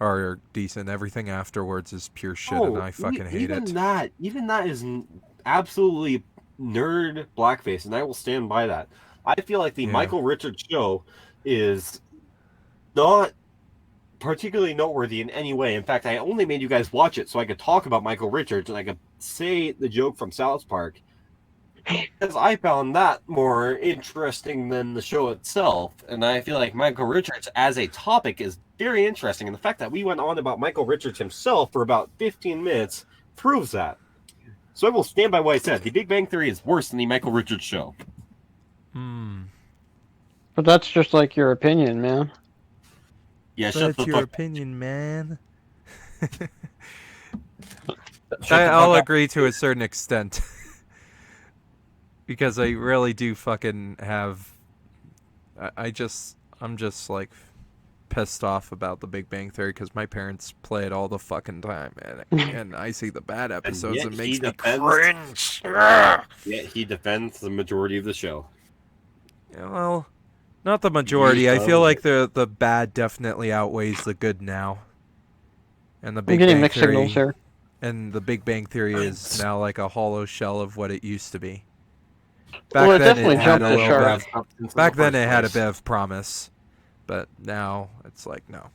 are decent. Everything afterwards is pure shit, and I fucking hate it. Even that is absolutely nerd blackface, and I will stand by that. I feel like the Michael Richards show is not particularly noteworthy in any way. In fact, I only made you guys watch it so I could talk about Michael Richards and I could say the joke from South Park, because I found that more interesting than the show itself. And I feel like Michael Richards as a topic is very interesting, and the fact that we went on about Michael Richards himself for about 15 minutes proves that. So I will stand by what I said. The Big Bang Theory is worse than the Michael Richards show. But that's just like your opinion, man. Yeah, shut the That's your fuck opinion, man. Shut the I'll fuck up. agree to a certain extent. Because I really do fucking have... I'm just like pissed off about the Big Bang Theory because my parents play it all the fucking time, and I see the bad episodes and it makes me cringe. Yet he defends the majority of the show. Yeah, well, not the majority. I feel like the bad definitely outweighs the good now. And the Big I'm getting Bang mixed Theory, signals here. And the Big Bang Theory is now like a hollow shell of what it used to be. Well, it Back then definitely it had jumped a the little shark. bit of, back then it had a bit of promise, but now it's like no.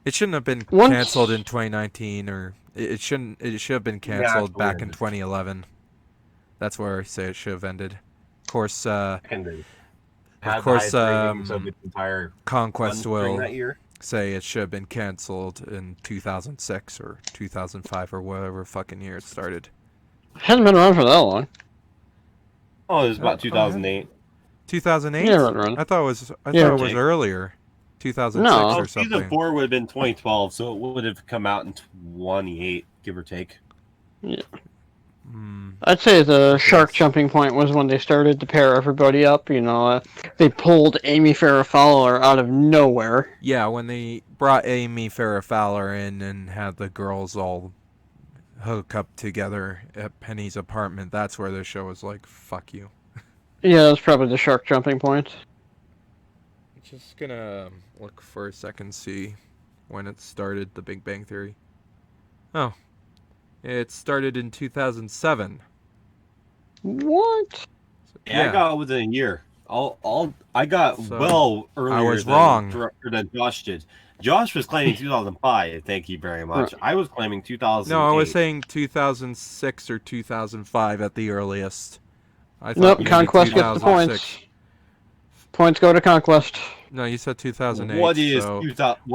It shouldn't have been canceled in 2019, or it should have been canceled back in 2011. That's where I say it should have ended. Of course, Conquest will say it should have been canceled in 2006 or 2005 or whatever fucking year it started. It hasn't been around for that long. Oh, it was about 2008. 2008? Yeah, right. I thought it was earlier. 2006 or something. Season 4 would have been 2012, so it would have come out in 28, give or take. Yeah. I'd say the shark jumping point was when they started to pair everybody up. You know, They pulled Amy Farrah Fowler out of nowhere. Yeah, when they brought Amy Farrah Fowler in and had the girls all hook up together at Penny's apartment, that's where the show was like, fuck you. Yeah, that's probably the shark jumping point. Just gonna look for a second, see when it started, The Big Bang Theory. Oh, it started in 2007. What? Yeah, I got within a year. I got So, well earlier. I was wrong. Than Josh did. Josh was claiming 2005. Thank you very much. I was claiming 2000. No, I was saying 2006 or 2005 at the earliest. I Nope, thought Conquest gets the points. Points go to Conquest. No, you said 2008. What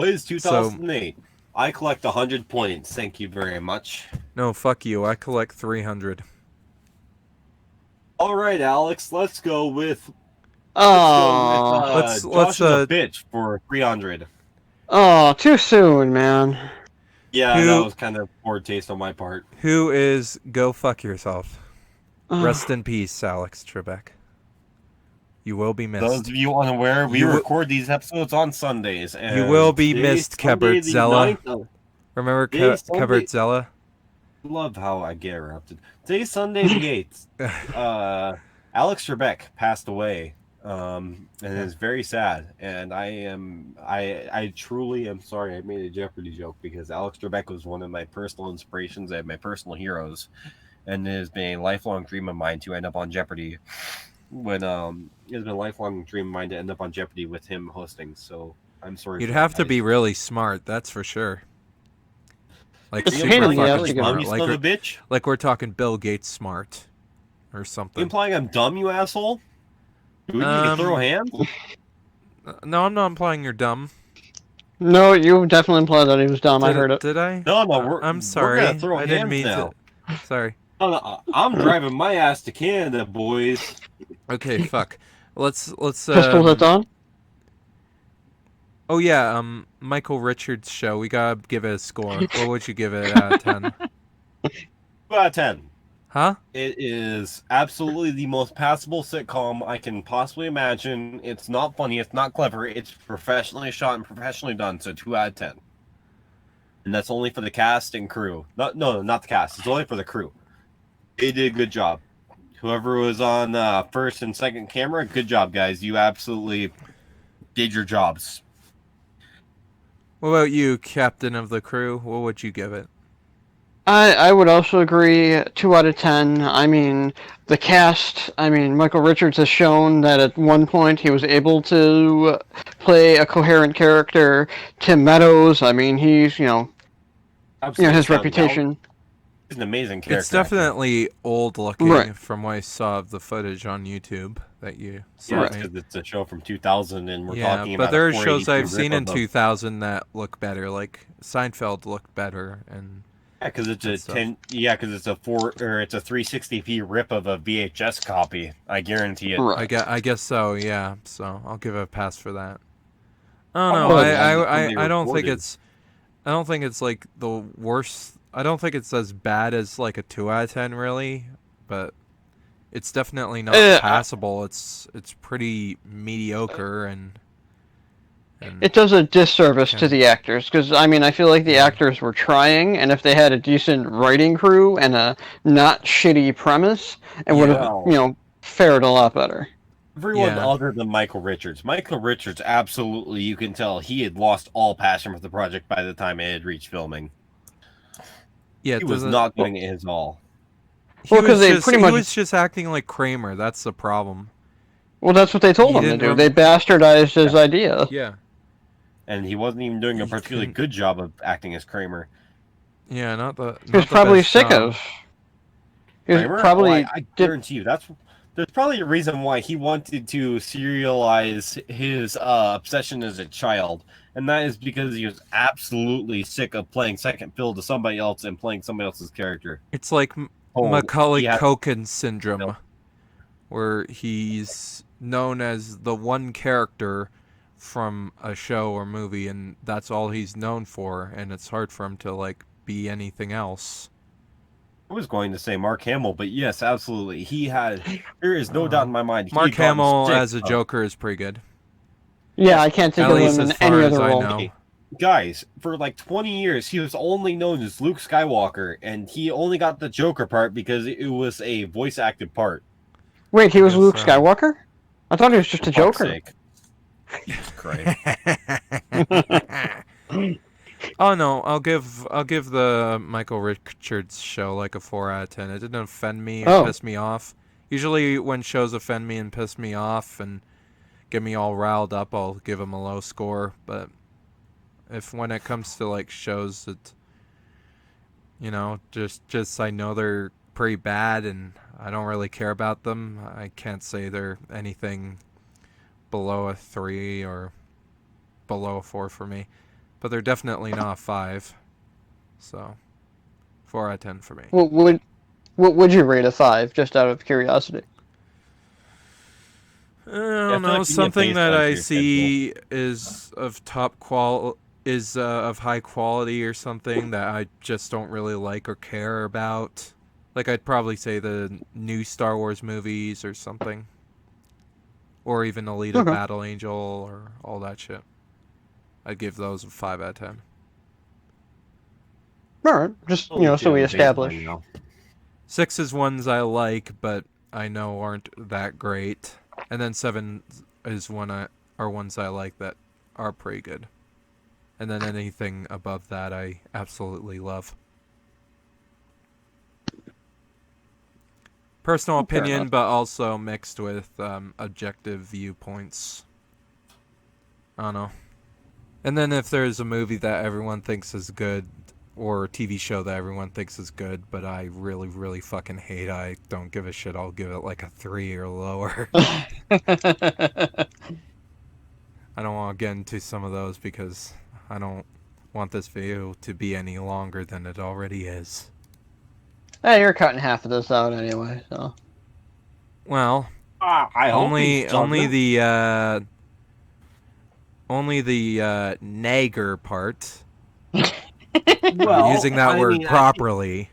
is 2008? I collect 100 points. Thank you very much. No, fuck you. I collect 300. All right, Alex. Let's go with. Let's Josh is a bitch for 300. Oh, too soon, man. Yeah, that was kind of poor taste on my part. Who is go fuck yourself? Rest in peace, Alex Trebek. You will be missed. Those of you unaware, we record these episodes on Sundays. And you will be missed, Kebertzella. Remember Kebertzella? Love how I get interrupted. Today's Sunday the 8th. Alex Trebek passed away. And it's very sad. And I truly am sorry I made a Jeopardy joke, because Alex Trebek was one of my personal inspirations and my personal heroes. And it has been a lifelong dream of mine to end up on Jeopardy. It has been a lifelong dream of mine to end up on Jeopardy with him hosting. So I'm sorry. You'd have to be really smart, that's for sure. Like it's super fucking smart. Bitch. Like we're talking Bill Gates smart, or something. You implying I'm dumb, you asshole? Do you can throw hands? No, I'm not implying you're dumb. No, you definitely implied that he was dumb. I heard it. Did I? No, I'm sorry. We're gonna throw I didn't mean now. to. Sorry. No, I'm driving my ass to Canada, boys. Okay, fuck. Let's. Pistol hits on. Oh yeah, Michael Richards' show. We gotta give it a score. What would you give it out of 10? 2 out of 10. Huh? It is absolutely the most passable sitcom I can possibly imagine. It's not funny. It's not clever. It's professionally shot and professionally done. So 2 out of 10. And that's only for the cast and crew. Not the cast. It's only for the crew. They did a good job. Whoever was on first and second camera, good job, guys. You absolutely did your jobs. What about you, captain of the crew? What would you give it? I would also agree 2 out of 10. I mean, the cast, Michael Richards has shown that at one point he was able to play a coherent character. Tim Meadows, he's, his reputation. He's an amazing character. It's definitely old looking from what I saw of the footage on YouTube that you saw. Yeah, because it's a show from 2000 and we're talking about. But there are shows I've seen in 2000 that look better, like Seinfeld looked better, and because it's a 10. Yeah, because it's a 360p rip of a VHS copy. I guarantee it. Right. I guess so. Yeah. So I'll give it a pass for that. I don't know. I don't think it's. I don't think it's like the worst. I don't think it's as bad as like a 2 out of 10 really, but it's definitely not passable. It's pretty mediocre and it does a disservice to the actors, because I feel like the actors were trying, and if they had a decent writing crew and a not shitty premise, it would have fared a lot better. Everyone other than Michael Richards. Michael Richards, absolutely, you can tell he had lost all passion for the project by the time it had reached filming. Yeah, he was not doing it his all. He was just acting like Kramer. That's the problem. Well, that's what they told him to do. They bastardized his idea. Yeah. And he wasn't even doing a particularly good job of acting as Kramer. Yeah, not the. He was probably sick of. Kramer? I guarantee you, there's probably a reason why he wanted to serialize his obsession as a child, and that is because he was absolutely sick of playing second fiddle to somebody else and playing somebody else's character. It's like Macaulay Culkin syndrome, where he's known as the one character from a show or movie, and that's all he's known for, and it's hard for him to like be anything else. I was going to say Mark Hamill, but yes, absolutely. There is no doubt in my mind. Mark had gotten Hamill sick as a of- Joker is pretty good. Yeah, I can't think At of least him as in far any as other I role. know. Okay, guys, for like 20 years, he was only known as Luke Skywalker, and he only got the Joker part because it was a voice acted part. Wait, he I was guess Luke so. Skywalker? I thought he was just For a fuck's Joker. sake. Jesus Christ. Oh no, I'll give the Michael Richards show like a 4 out of 10. It didn't offend me or piss me off. Usually when shows offend me and piss me off and get me all riled up, I'll give them a low score. But when it comes to like shows that, you know, just I know they're pretty bad and I don't really care about them, I can't say they're anything below a 3 or below a 4 for me. But they're definitely not a 5. So 4 out of 10 for me. What would you rate a 5, just out of curiosity? I don't know. like you need a Something that baseline for I your see is of of high quality or something that I just don't really like or care about. Like I'd probably say the new Star Wars movies or something. Or even Alita Okay. Battle Angel or all that shit. I'd give those a 5 out of 10. Alright, just, so we establish. 6 is ones I like, but I know aren't that great. And then 7 is are ones I like that are pretty good. And then anything above that I absolutely love. Personal Fair opinion, enough. but also mixed with objective viewpoints. I don't know. And then if there's a movie that everyone thinks is good, or a TV show that everyone thinks is good, but I really, really fucking hate, I don't give a shit. I'll give it like a 3 or lower. I don't want to get into some of those because I don't want this video to be any longer than it already is. Hey, you're cutting half of this out anyway, so. Well, I hope only he doesn't. the nagger part. Well, I'm using that I word mean, properly.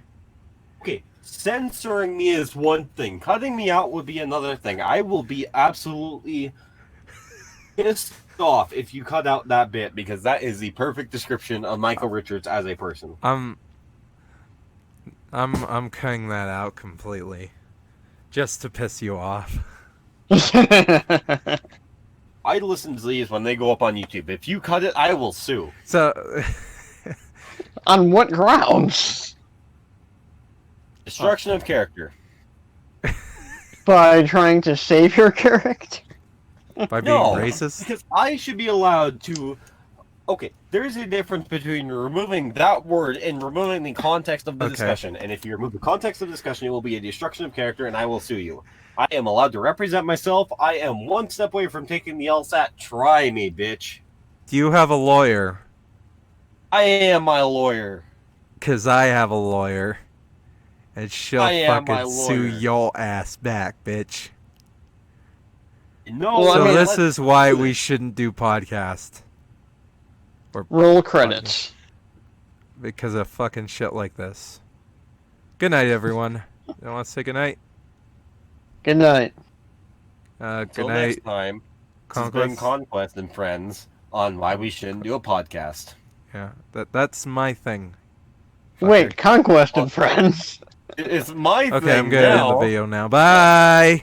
Okay, censoring me is one thing. Cutting me out would be another thing. I will be absolutely pissed off if you cut out that bit because that is the perfect description of Michael Richards as a person. I'm cutting that out completely, just to piss you off. I listen to these when they go up on YouTube. If you cut it, I will sue. So, On what grounds? Destruction of character. By trying to save your character? by being No, racist? because I should be allowed to. Okay, there's a difference between removing that word and removing the context of the discussion. And if you remove the context of the discussion, it will be a destruction of character, and I will sue you. I am allowed to represent myself. I am one step away from taking the LSAT. Try me, bitch. Do you have a lawyer? I am my lawyer. Cause I have a lawyer, and she'll I am my fucking sue lawyer. your ass back, bitch. No, Well, I So mean, this is why we shouldn't do podcast. Or Roll credits. because of fucking shit like this. Good night, everyone. You want to say good night? Good night. Good Till night, next time. This has been Conquest. Conquest and Friends on why we shouldn't do a podcast. Yeah, that's my thing. Wait, Fucker. Conquest and Friends. It's my thing Okay, I'm gonna end the now. video now. Bye.